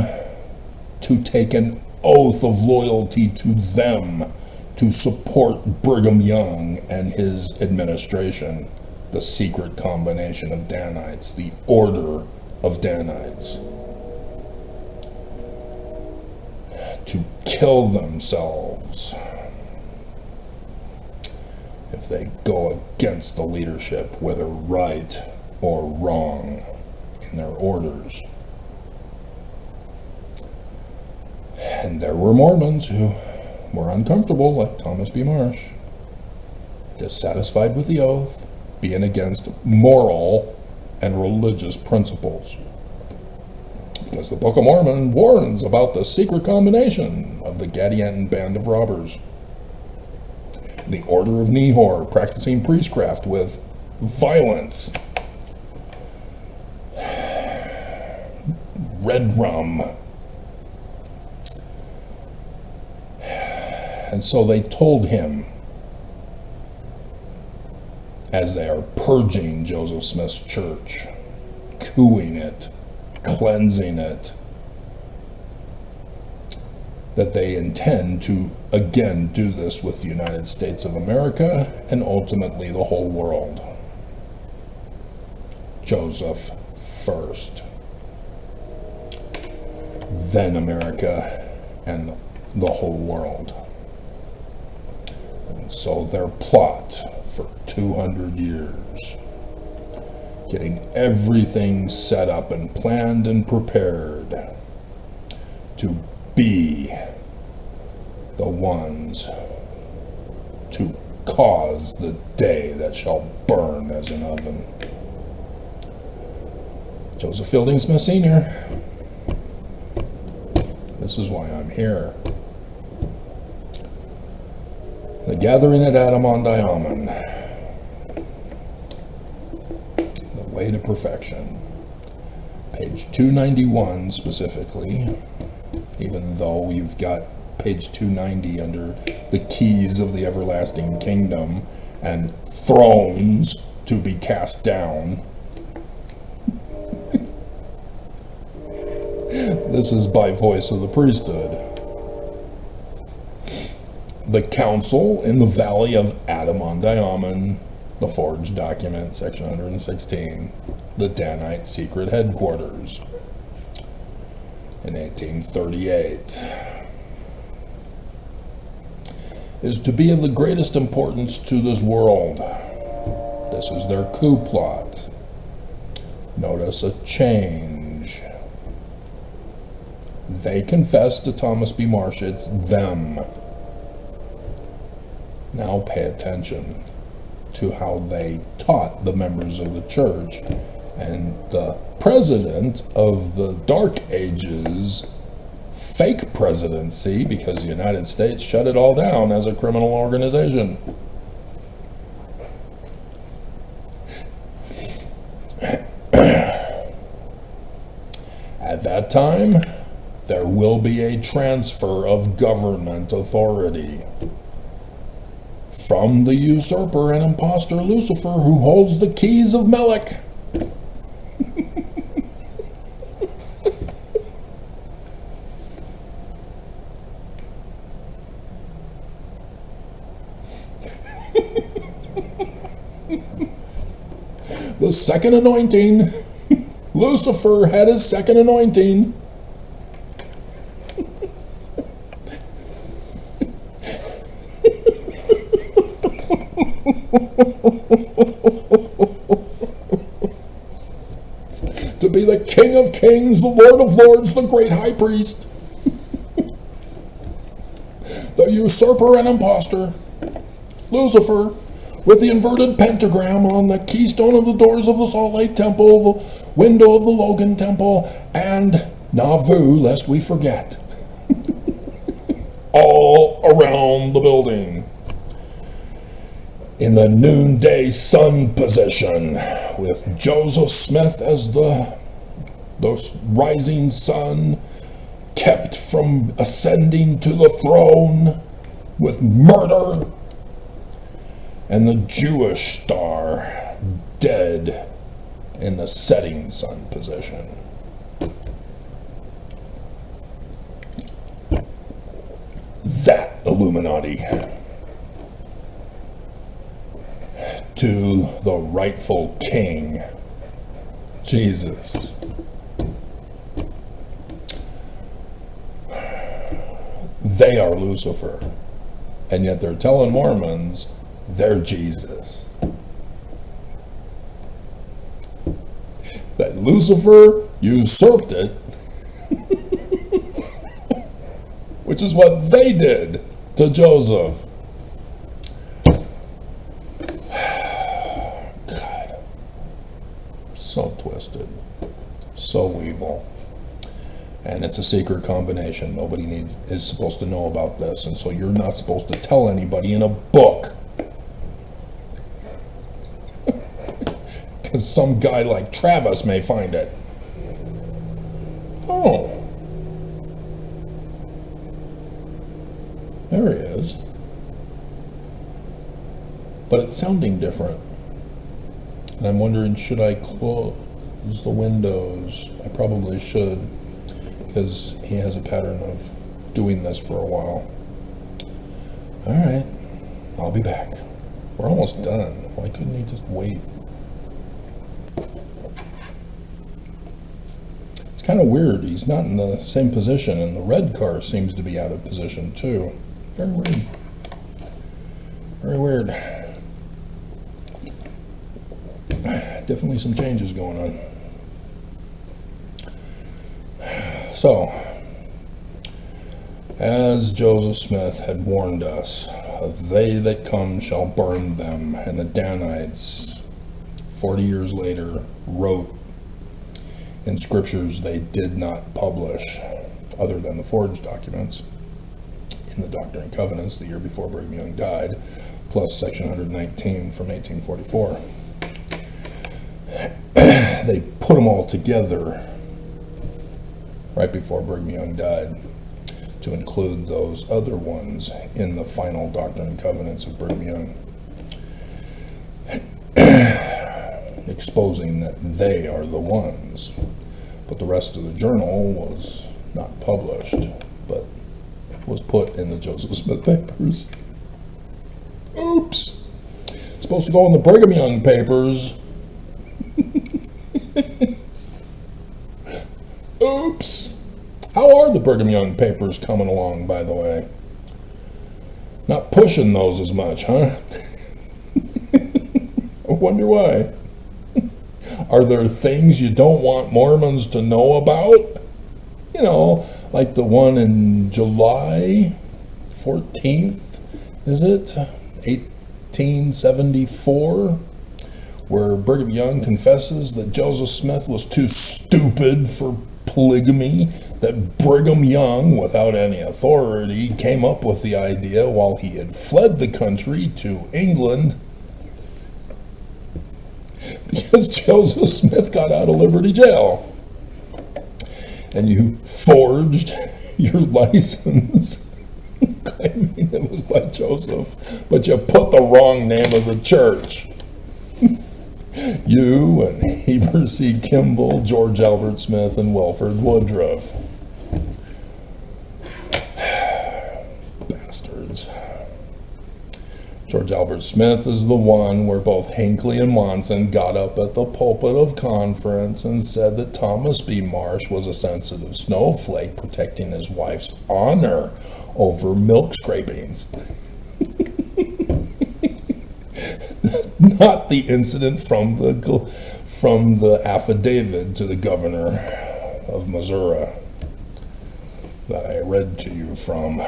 to take an oath of loyalty to them to support Brigham Young and his administration, the secret combination of Danites, the Order of Danites, to kill themselves if they go against the leadership, whether right or wrong in their orders. And there were Mormons who were uncomfortable, like Thomas B. Marsh, dissatisfied with the oath, being against moral and religious principles. Because the Book of Mormon warns about the secret combination of the Gadianton band of robbers, the Order of Nehor practicing priestcraft with violence, red rum. And so they told him, as they are purging Joseph Smith's church, cooing it, cleansing it, that they intend to again do this with the United States of America and ultimately the whole world. Joseph first, then America and the whole world. And so their plot for 200 years, getting everything set up and planned and prepared to be the ones to cause the day that shall burn as an oven. Joseph Fielding Smith Sr. This is why I'm here. The Gathering at Adam-on-Diamond. The Way to Perfection. Page 291 specifically, even though you've got page 290 under the keys of the everlasting kingdom and thrones to be cast down. This is by voice of the priesthood. The council in the valley of Adam-on-Diamond, the forged document, section 116, the Danite secret headquarters in 1838, is to be of the greatest importance to this world. This is their coup plot. Notice a change. They confess to Thomas B. Marsh, it's them. Now pay attention to how they taught the members of the church, and the president of the Dark Ages fake presidency, because the United States shut it all down as a criminal organization. At that time, there will be a transfer of government authority from the usurper and impostor Lucifer, who holds the keys of Melech. The second anointing. Lucifer had his second anointing. To be the King of Kings, the Lord of Lords, the great high priest. The usurper and impostor, Lucifer, with the inverted pentagram on the keystone of the doors of the Salt Lake Temple, the window of the Logan Temple, and Nauvoo, lest we forget. All around the building. In the noonday sun position, with Joseph Smith as the rising sun, kept from ascending to the throne with murder, and the Jewish star dead in the setting sun position. That Illuminati, to the rightful king, Jesus. They are Lucifer, and yet they're telling Mormons they're Jesus. That Lucifer usurped it, which is what they did to Joseph. God, so twisted, so evil. And it's a secret combination. Nobody is supposed to know about this, and so you're not supposed to tell anybody in a book. Because some guy like Travis may find it. Oh. There he is. But it's sounding different. And I'm wondering, should I close the windows? I probably should, because he has a pattern of doing this for a while. Alright, I'll be back. We're almost done. Why couldn't he just wait? It's kind of weird. He's not in the same position, and the red car seems to be out of position too. Very weird. Very weird. Definitely some changes going on. So, as Joseph Smith had warned us, they that come shall burn them, and the Danites, 40 years later, wrote in scriptures they did not publish, other than the forged documents, in the Doctrine and Covenants the year before Brigham Young died, plus section 119 from 1844. They put them all together right before Brigham Young died to include those other ones in the final Doctrine and Covenants of Brigham Young, exposing that they are the ones. But the rest of the journal was not published, but was put in the Joseph Smith papers. Oops! It's supposed to go in the Brigham Young papers. Oops! How are the Brigham Young papers coming along, by the way? Not pushing those as much, huh? I wonder why. Are there things you don't want Mormons to know about? You know, like the one in July 14th, is it? 1874, where Brigham Young confesses that Joseph Smith was too stupid for polygamy, that Brigham Young, without any authority, came up with the idea while he had fled the country to England because Joseph Smith got out of Liberty Jail. And you forged your license claiming it was by Joseph, but you put the wrong name of the church. You and Heber C. Kimball, George Albert Smith, and Wilford Woodruff. Bastards. George Albert Smith is the one where both Hinckley and Monson got up at the pulpit of conference and said that Thomas B. Marsh was a sensitive snowflake protecting his wife's honor over milk scrapings. Not the incident from the affidavit to the governor of Missouri that I read to you from.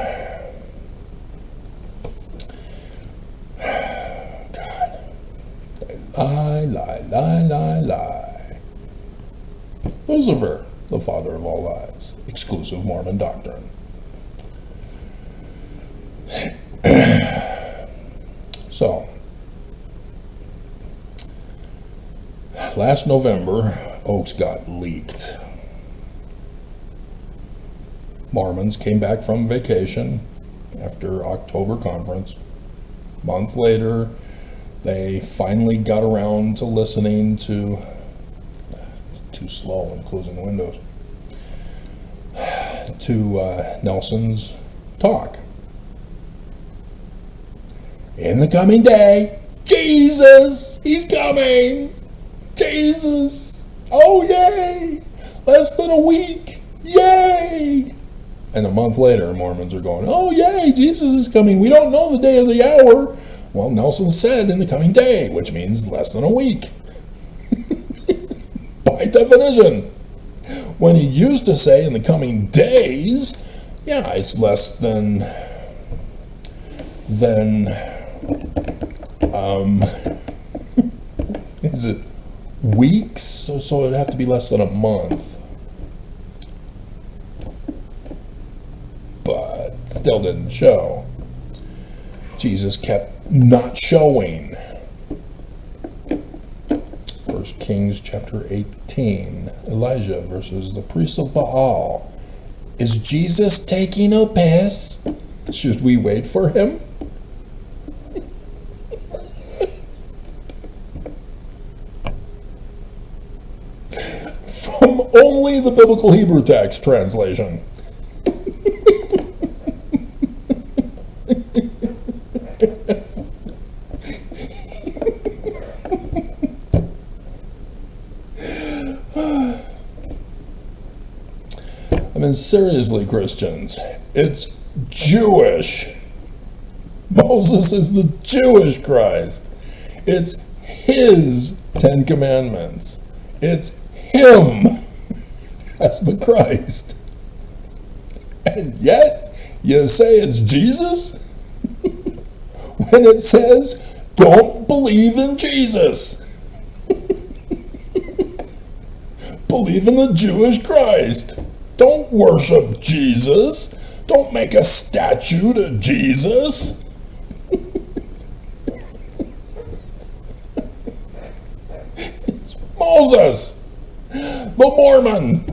God. Lie. Lucifer, the father of all lies. Exclusive Mormon doctrine. So, last November, Oaks got leaked. Mormons came back from vacation after October conference. A month later, they finally got around to listening to, too slow in closing the windows, to Nelson's talk. In the coming day, Jesus, he's coming. Jesus, oh yay, less than a week, yay. And a month later, Mormons are going, oh yay, Jesus is coming, we don't know the day or the hour. Well, Nelson said in the coming day, which means less than a week. By definition. When he used to say in the coming days, yeah, it's less than is it weeks? So it'd have to be less than a month. But still didn't show. Jesus kept not showing. 1 Kings chapter 18, Elijah versus the priests of Baal. Is Jesus taking a piss? Should we wait for him? From only the Biblical Hebrew text translation. I mean, seriously, Christians, it's Jewish. Moses is the Jewish Christ. It's his 10 Commandments. It's him as the Christ. And yet, you say it's Jesus? When it says, don't believe in Jesus. Believe in the Jewish Christ. Don't worship Jesus. Don't make a statue to Jesus. It's Moses, the Mormon.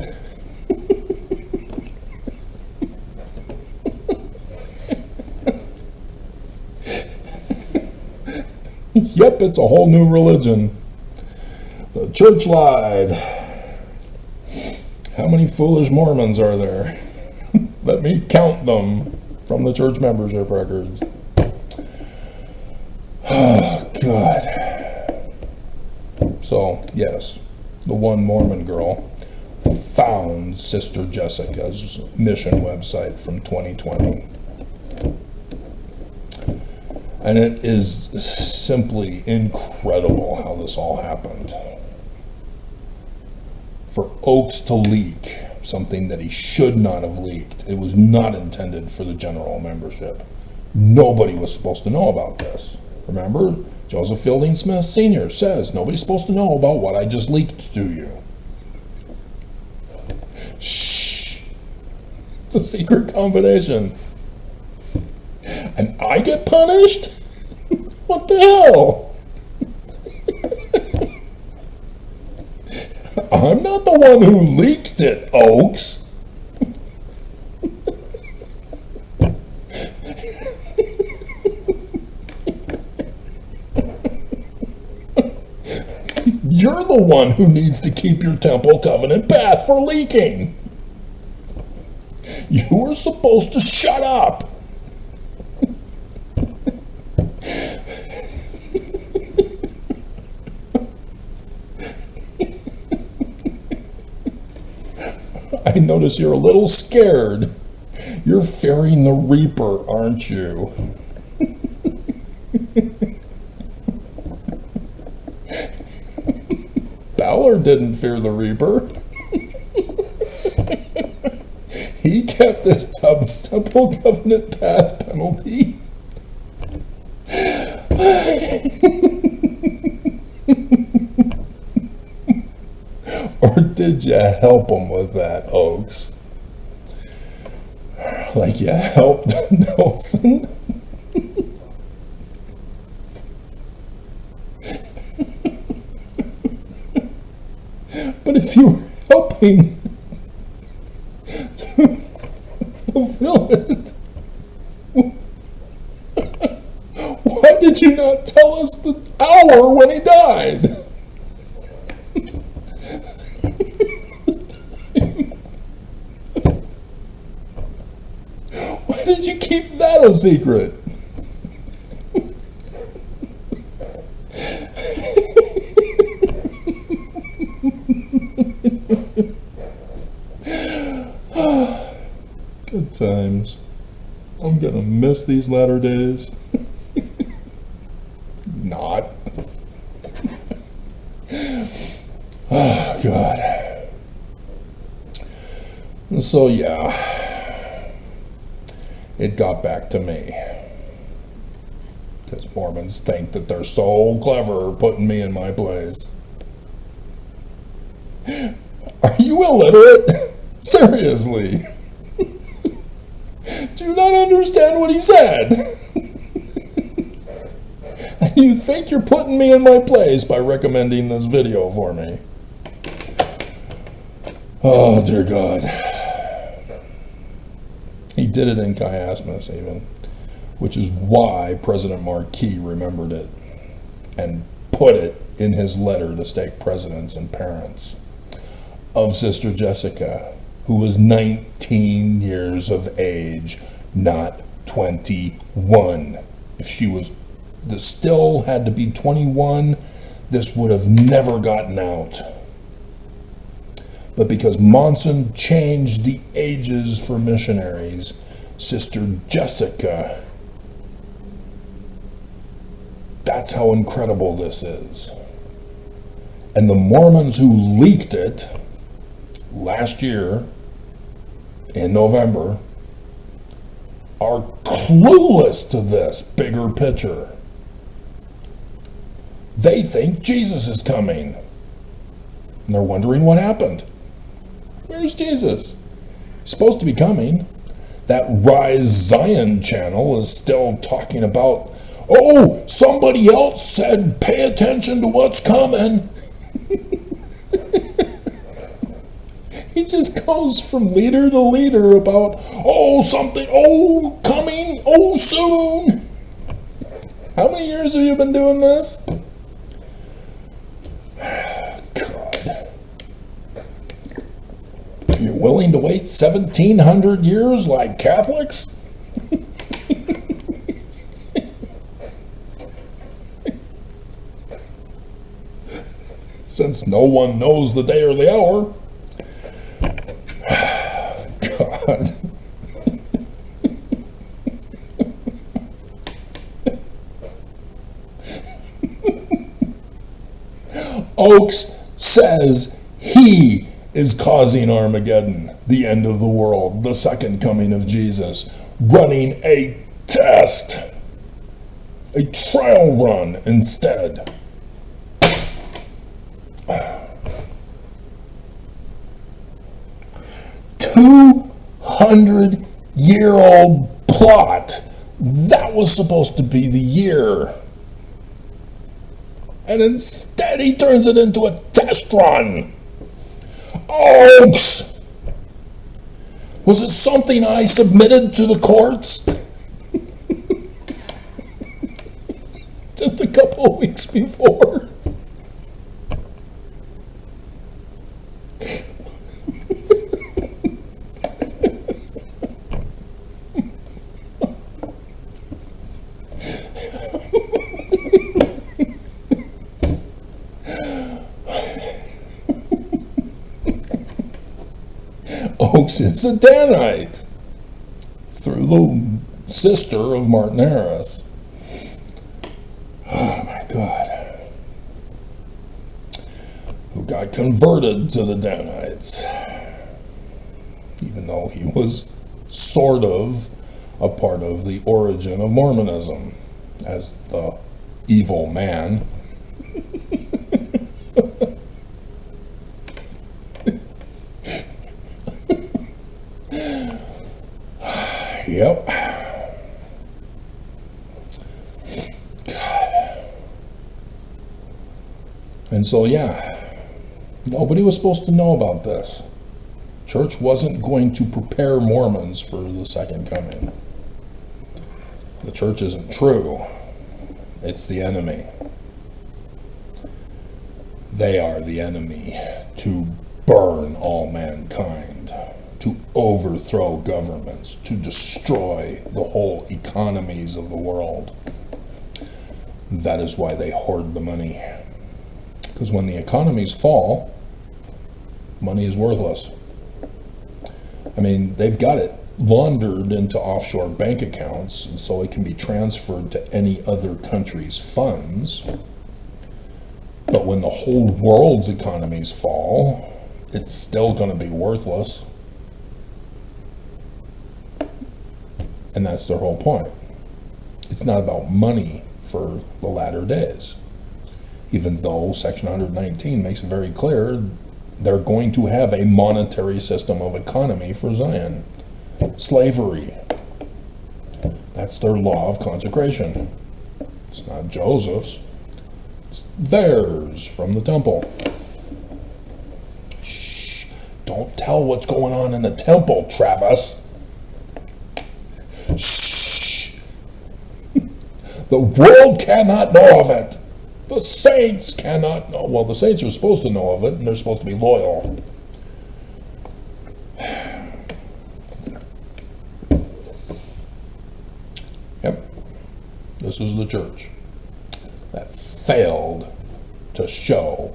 Yep, it's a whole new religion. The church lied. How many foolish Mormons are there? Let me count them from the church membership records. Oh, God. So, yes, the one Mormon girl found Sister Jessica's mission website from 2020. And it is simply incredible how this all happened. For Oaks to leak something that he should not have leaked, it was not intended for the general membership. Nobody was supposed to know about this. Remember, Joseph Fielding Smith Sr. says, nobody's supposed to know about what I just leaked to you. Shh. It's a secret combination. And I get punished? What the hell? I'm not the one who leaked it, Oaks. You're the one who needs to keep your temple covenant path for leaking. You were supposed to shut up. I notice you're a little scared. You're fearing the Reaper, aren't you? Ballard didn't fear the Reaper. He kept his temple covenant path penalty. Or did you help him with that, Oaks? Like you helped Nelson? But if you were helping to fulfill it, why did you not tell us the hour when he died? Why did you keep that a secret? Good times. I'm gonna miss these latter days. Not. Oh, God. So, yeah. It got back to me. Because Mormons think that they're so clever putting me in my place. Are you illiterate? Seriously. Do you not understand what he said? And you think you're putting me in my place by recommending this video for me? Oh, dear God. He did it in chiasmus even, which is why President Marquis remembered it and put it in his letter to stake presidents and parents of Sister Jessica, who was 19 years of age, not 21. If she was still had to be 21, this would have never gotten out. But because Monson changed the ages for missionaries, Sister Jessica, that's how incredible this is. And the Mormons who leaked it last year in November are clueless to this bigger picture. They think Jesus is coming. And they're wondering what happened. Where's Jesus? He's supposed to be coming. That Rise Zion channel is still talking about, oh, somebody else said pay attention to what's coming. He just goes from leader to leader about, oh, something, oh, coming, oh, soon. How many years have you been doing this? God. willing to wait 1,700 years like Catholics? Since no one knows the day or the hour. God. Oakes says he is causing Armageddon, the end of the world, the second coming of Jesus, running a test, a trial run instead. 200-year-old plot. That was supposed to be the year. And instead he turns it into a test run. Oaks! Was it something I submitted to the courts? Just a couple of weeks before. Oakes is a Danite through the sister of Martin Harris. Oh my God. Who got converted to the Danites, even though he was sort of a part of the origin of Mormonism as the evil man. Yep. God. And so, yeah, nobody was supposed to know about this. Church wasn't going to prepare Mormons for the second coming. The church isn't true. It's the enemy. They are the enemy to burn all mankind, to overthrow governments, to destroy the whole economies of the world. That is why they hoard the money. Because when the economies fall, money is worthless. I mean, they've got it laundered into offshore bank accounts so it can be transferred to any other country's funds. But when the whole world's economies fall, it's still going to be worthless. And that's their whole point. It's not about money for the latter days. Even though Section 119 makes it very clear they're going to have a monetary system of economy for Zion. Slavery. That's their law of consecration. It's not Joseph's. It's theirs from the temple. Shh. Don't tell what's going on in the temple, Travis. Shh! The world cannot know of it. The saints cannot know. Well, the saints are supposed to know of it, and they're supposed to be loyal. Yep. This is the church that failed to show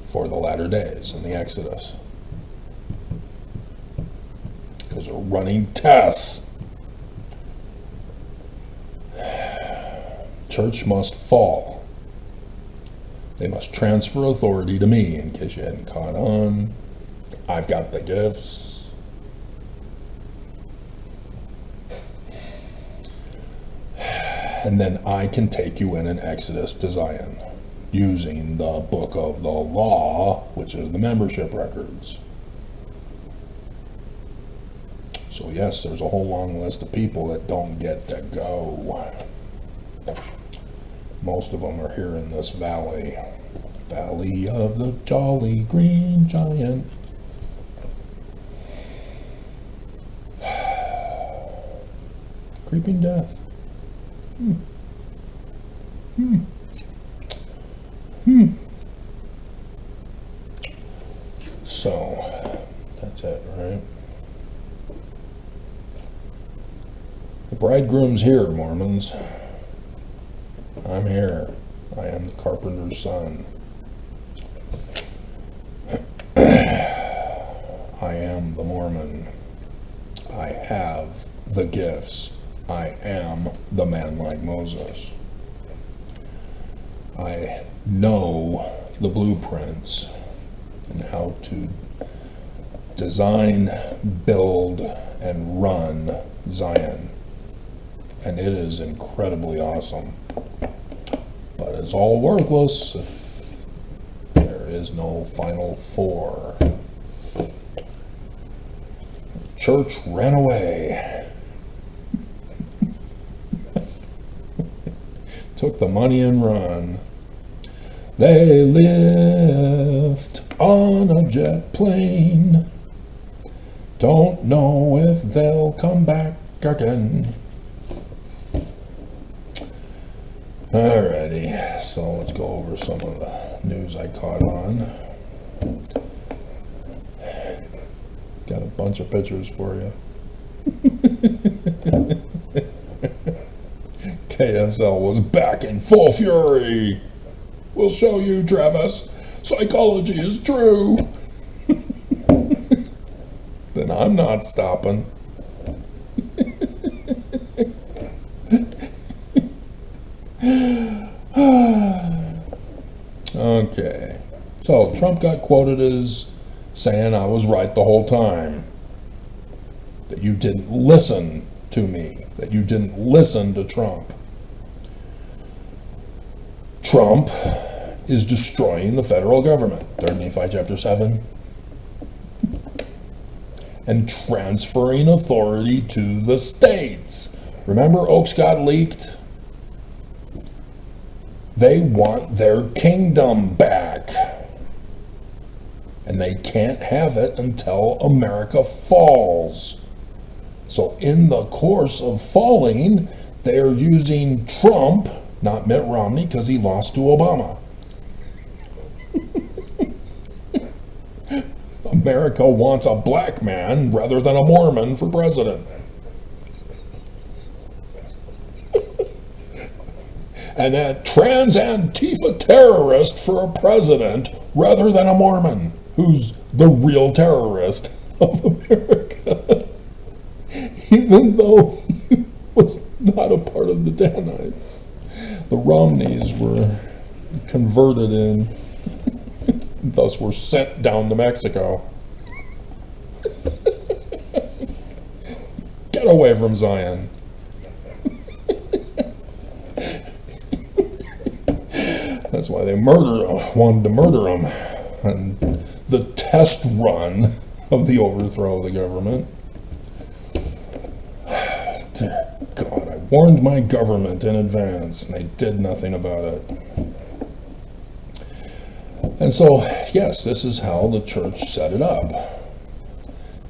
for the latter days in the Exodus. Because they're running tests. Church must fall. They must transfer authority to me, in case you hadn't caught on. I've got the gifts. And then I can take you in an Exodus to Zion, using the book of the law, which are the membership records. So yes, there's a whole long list of people that don't get to go. Most of them are here in this valley. Valley of the Jolly Green Giant. Creeping death. So, That's it, right? The bridegroom's here, Mormons. I'm here. I am the carpenter's son. I am the Mormon. I have the gifts. I am the man like Moses. I know the blueprints and how to design, build, and run Zion. And it is incredibly awesome. But it's all worthless if there is no final four. The church ran away. Took the money and run. They lift on a jet plane. Don't know if they'll come back again. Alrighty, so let's go over some of the news I caught on. Got a bunch of pictures for you. KSL was back in full fury. We'll show you, Travis. Psychology is true. Then I'm not stopping. Okay. So Trump got quoted as saying I was right the whole time. That you didn't listen to me. That you didn't listen to Trump. Trump is destroying the federal government. 3 Nephi chapter 7. And transferring authority to the states. Remember Oaks got leaked? They want their kingdom back. And they can't have it until America falls. So in the course of falling, they are using Trump, not Mitt Romney, because he lost to Obama. America wants a black man rather than a Mormon for president. And a trans Antifa terrorist for a president rather than a Mormon, who's the real terrorist of America. Even though he was not a part of the Danites. The Romneys were converted in, thus were sent down to Mexico. Get away from Zion. That's why they wanted to murder him. And the test run of the overthrow of the government. Dear God, I warned my government in advance, and they did nothing about it. And so, yes, this is how the church set it up.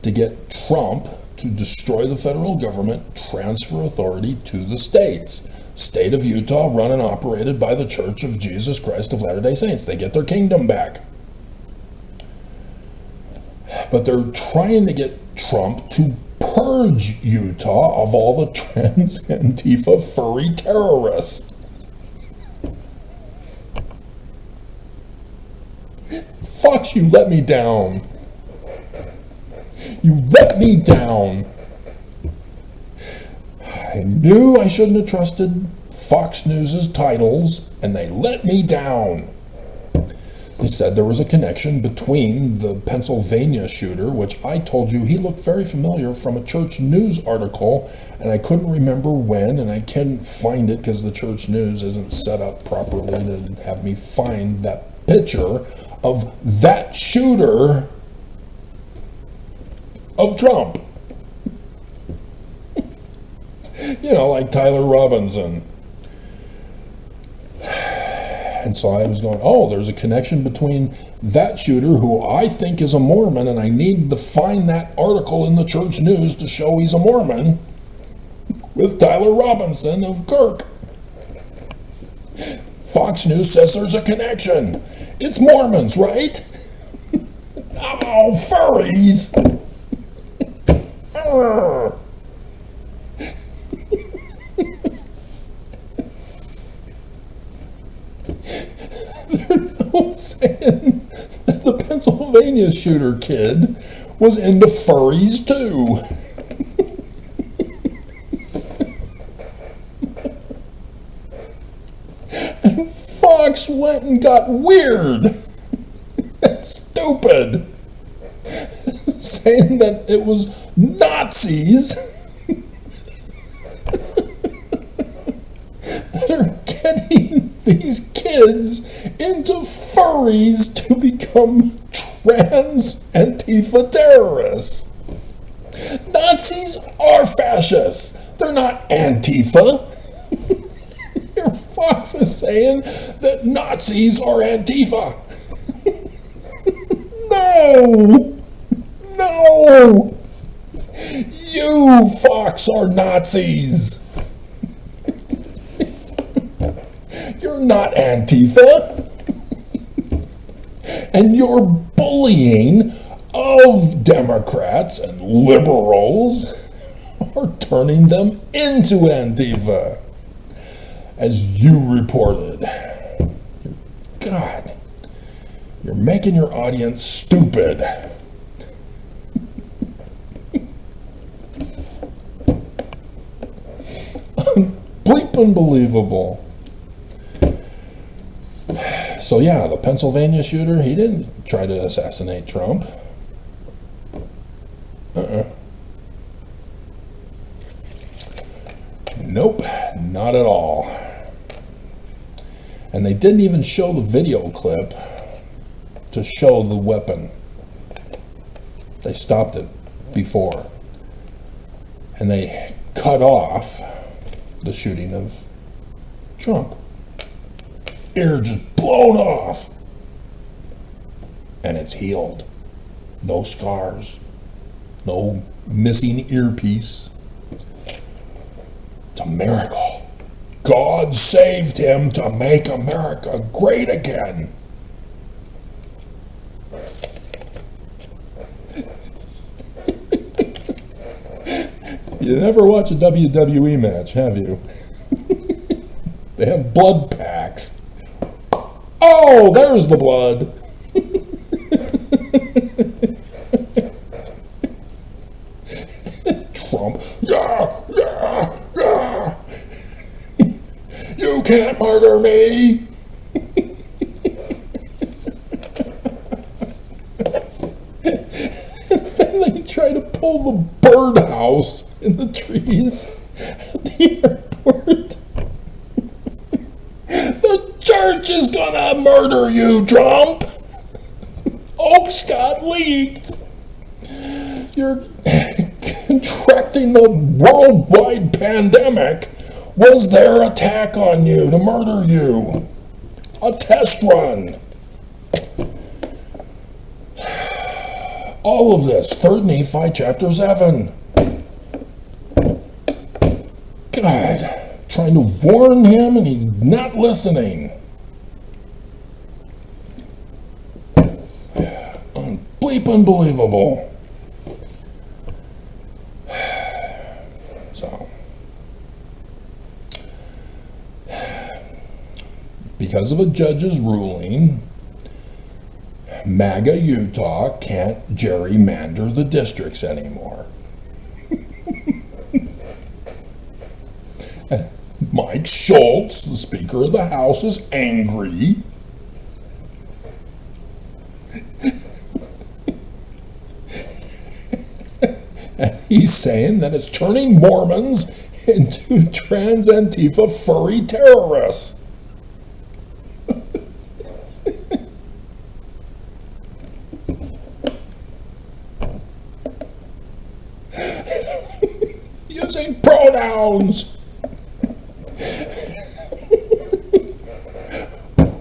To get Trump to destroy the federal government, transfer authority to the states. State of Utah, run and operated by the Church of Jesus Christ of Latter-day Saints. They get their kingdom back. But they're trying to get Trump to purge Utah of all the trans Antifa furry terrorists. Fox, you let me down. You let me down. I knew I shouldn't have trusted Fox News's titles, and they let me down. They said there was a connection between the Pennsylvania shooter, which I told you he looked very familiar from a church news article, and I couldn't remember when, and I couldn't find it because the church news isn't set up properly to have me find that picture of that shooter of Trump. You know, like Tyler Robinson. And so I was going, oh, there's a connection between that shooter, who I think is a Mormon, and I need to find that article in the church news to show he's a Mormon, with Tyler Robinson of Kirk. Fox News says there's a connection. It's Mormons, right? Oh, furries! They're now saying that the Pennsylvania shooter kid was into furries too. And Fox went and got weird and stupid, saying that it was Nazis that are getting these kids into furries to become trans Antifa terrorists. Nazis are fascists. They're not Antifa. Here Fox is saying that Nazis are Antifa. No! No! You, Fox, are Nazis. You're not Antifa. And your bullying of Democrats and liberals are turning them into Antifa, as you reported. God, you're making your audience stupid. Bleep unbelievable. So yeah, the Pennsylvania shooter, he didn't try to assassinate Trump. Nope, not at all. And they didn't even show the video clip to show the weapon. They stopped it before. And they cut off the shooting of Trump. Ear just blown off. And it's healed. No scars. No missing earpiece. It's a miracle. God saved him to make America great again. You never watch a WWE match, have you? They have blood packs. Oh, there's the blood. Trump. Yeah, yeah, yeah. You can't murder me. Then they try to pull the birdhouse in the trees at the airport. The church is gonna murder you, Trump. Oaks got leaked. You're contracting the worldwide pandemic. Was their attack on you to murder you? A test run. All of this, 3 Nephi chapter 7. God, trying to warn him and he's not listening. Bleep unbelievable. So, because of a judge's ruling, MAGA Utah can't gerrymander the districts anymore. Mike Schultz, the Speaker of the House, is angry. And he's saying that it's turning Mormons into trans Antifa furry terrorists. Using pronouns.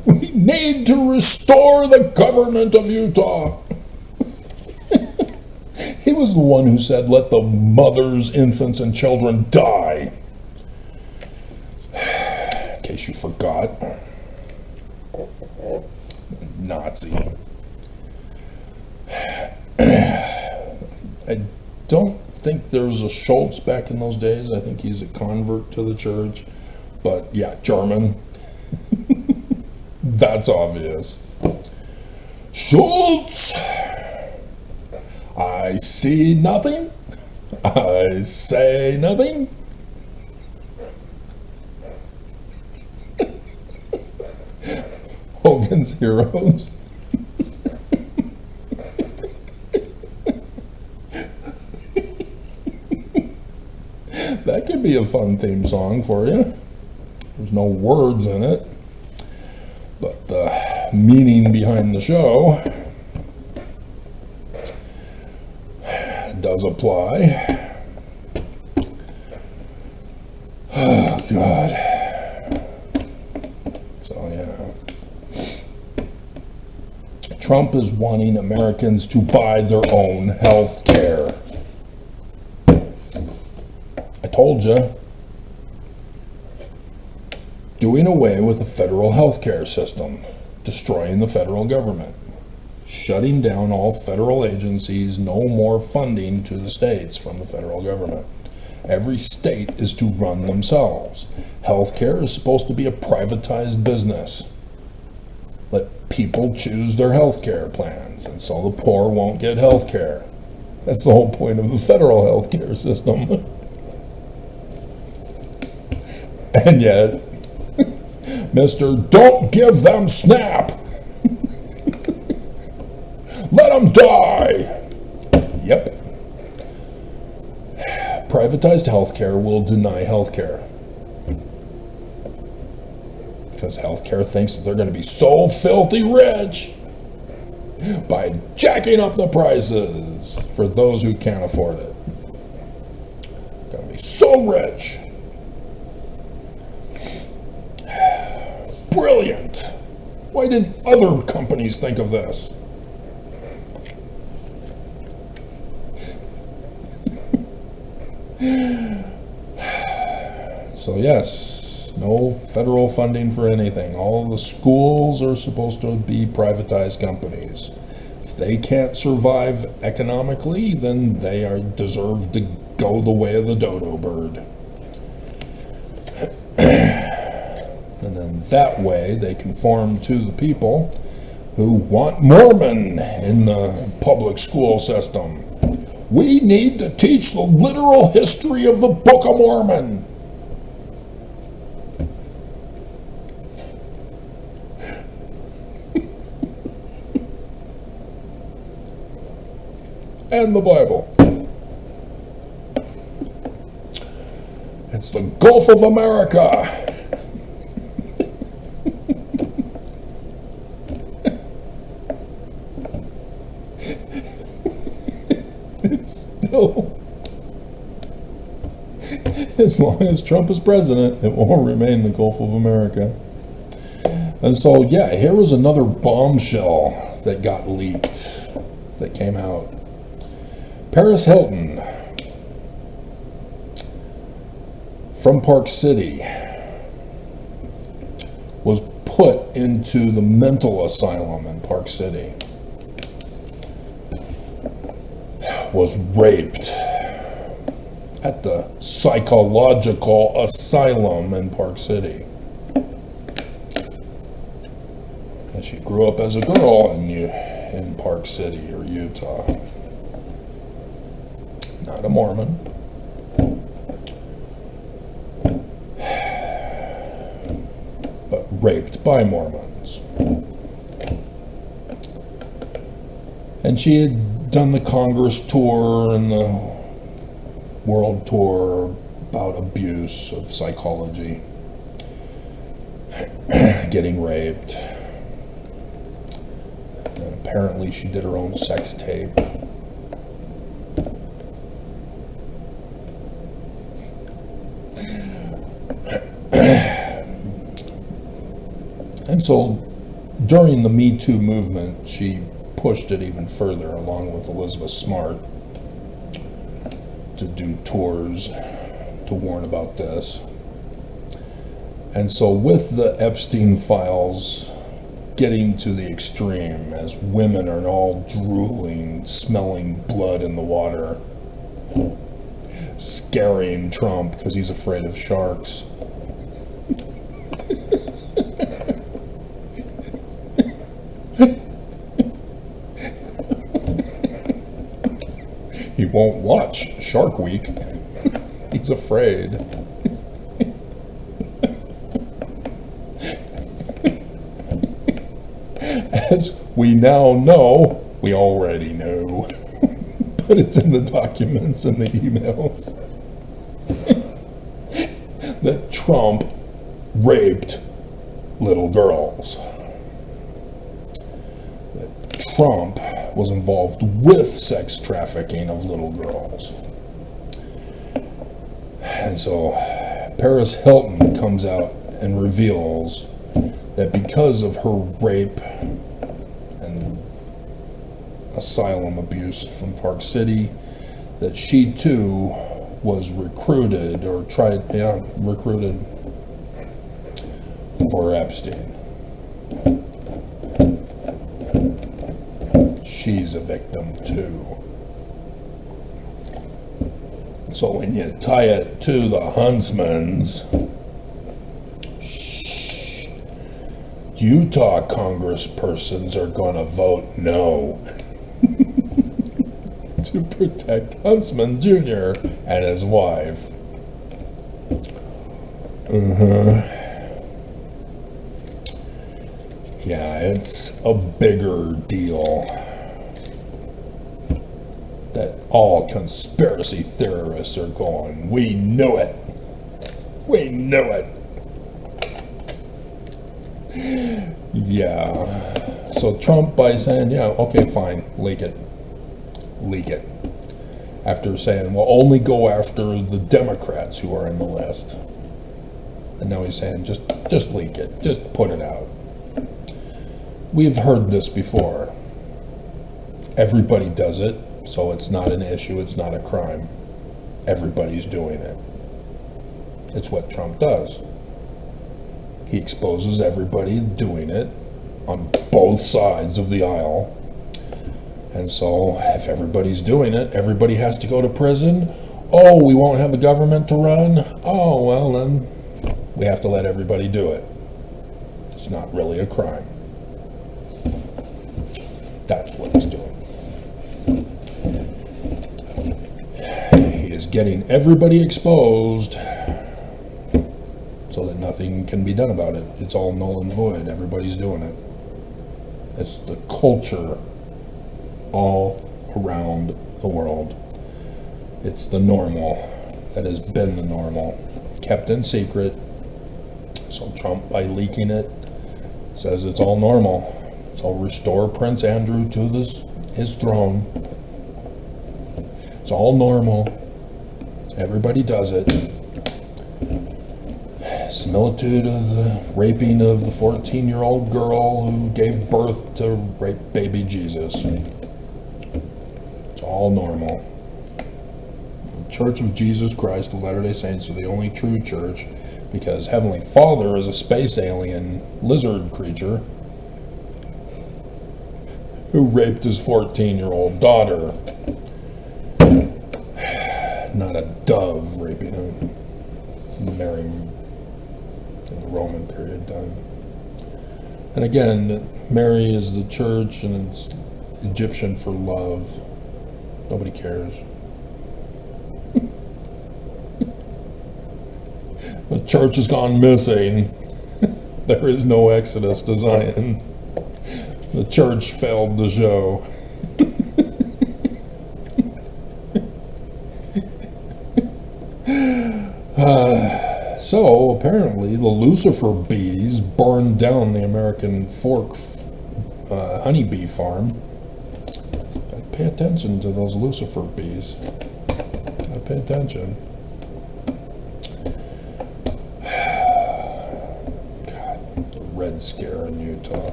We need to restore the government of Utah. He was the one who said, let the mothers, infants, and children die. In case you forgot. Nazi. I don't think there was a Schultz back in those days. I think he's a convert to the church. But yeah, German. That's obvious. Schultz! I see nothing. I say nothing. Hogan's Heroes. That could be a fun theme song for you. There's no words in it, but the meaning behind the show does apply. Oh, God. So, yeah. Trump is wanting Americans to buy their own health care. I told you. Doing away with the federal health care system, destroying the federal government, shutting down all federal agencies, no more funding to the states from the federal government. Every state is to run themselves. Healthcare is supposed to be a privatized business. Let people choose their healthcare plans, and so the poor won't get healthcare. That's the whole point of the federal healthcare system. And yet, Mr. Don't give them SNAP! Let them die! Yep. Privatized healthcare will deny healthcare. Because healthcare thinks that they're going to be so filthy rich by jacking up the prices for those who can't afford it. Going to be so rich. Brilliant! Why didn't other companies think of this? So yes, no federal funding for anything. All the schools are supposed to be privatized companies. If they can't survive economically, then they deserve to go the way of the dodo bird. And then that way they conform to the people who want Mormon in the public school system. We need to teach the literal history of the Book of Mormon. And the Bible. It's the Gulf of America. As long as Trump is president, it will remain the Gulf of America. And so, yeah, here was another bombshell that got leaked, that came out. Paris Hilton, from Park City, was put into the mental asylum in Park City. Was raped at the psychological asylum in Park City. And she grew up as a girl in Park City or Utah. Not a Mormon. But raped by Mormons. And she had done the Congress tour and the world tour about abuse of psychology, getting raped, and apparently she did her own sex tape. And so during the Me Too movement, she pushed it even further, along with Elizabeth Smart, to do tours to warn about this. And so with the Epstein files getting to the extreme as women are all drooling, smelling blood in the water, scaring Trump because he's afraid of sharks. He won't watch Shark Week. He's afraid. As we now know, we already know, but it's in the documents and the emails, that Trump raped little girls. That Trump was involved with sex trafficking of little girls. And so Paris Hilton comes out and reveals that because of her rape and asylum abuse from Park City, that she too was recruited for Epstein. She's a victim too. So when you tie it to the Huntsmans, Utah congresspersons are going to vote no to protect Huntsman Jr. and his wife. Yeah, it's a bigger deal that all conspiracy theorists are going, we knew it. We knew it. Yeah. So Trump, by saying, yeah, okay, fine, leak it. Leak it. After saying, well, only go after the Democrats who are in the list. And now he's saying, just leak it. Just put it out. We've heard this before. Everybody does it, so it's not an issue, it's not a crime. Everybody's doing it. It's what Trump does. He exposes everybody doing it on both sides of the aisle. And so, if everybody's doing it, everybody has to go to prison. Oh, we won't have a government to run? Oh, well, then we have to let everybody do it. It's not really a crime. That's what he's doing. He is getting everybody exposed so that nothing can be done about it. It's all null and void. Everybody's doing it. It's the culture all around the world. It's the normal that has been the normal, kept in secret. So Trump, by leaking it, says it's all normal. So restore Prince Andrew to his throne. It's all normal. Everybody does it. Similitude of the raping of the 14-year-old girl who gave birth to rape baby Jesus. It's all normal. The Church of Jesus Christ of Latter-day Saints are the only true church, because Heavenly Father is a space alien lizard creature who raped his 14-year-old daughter. Not a dove raping Mary in the Roman period time. And again, Mary is the church, and it's Egyptian for love. Nobody cares. The church has gone missing. There is no exodus to Zion. The church failed the show. So apparently the Lucifer bees burned down the American Fork honeybee farm. Gotta pay attention to those Lucifer bees. Gotta pay attention. God, the Red Scare in Utah.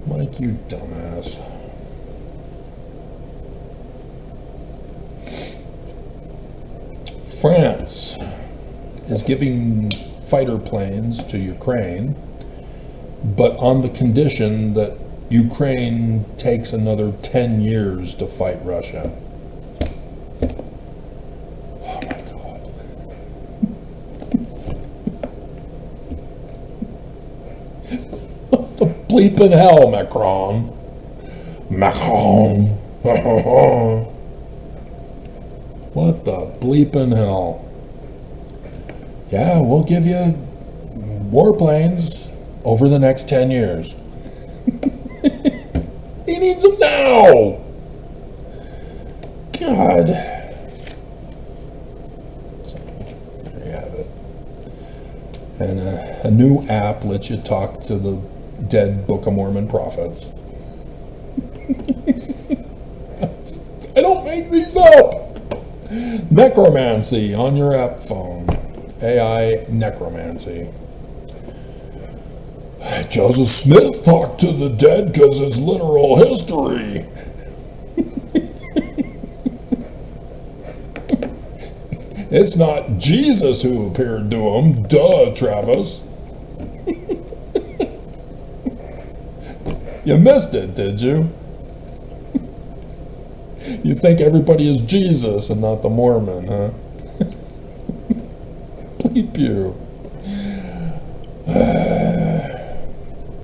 Mike, you dumbass. France is giving fighter planes to Ukraine but on the condition that Ukraine takes another 10 years to fight Russia. Oh my God. What the bleeping hell, Macron? Macron. What the bleeping hell? Yeah, we'll give you warplanes over the next 10 years. He needs them now! God. So, there you have it. And a new app lets you talk to the dead Book of Mormon prophets. I don't make these up! Necromancy on your app phone. AI necromancy. Joseph Smith talked to the dead because it's literal history. It's not Jesus who appeared to him. Duh, Travis. You missed it, did you? You think everybody is Jesus and not the Mormon, huh? Bleep you.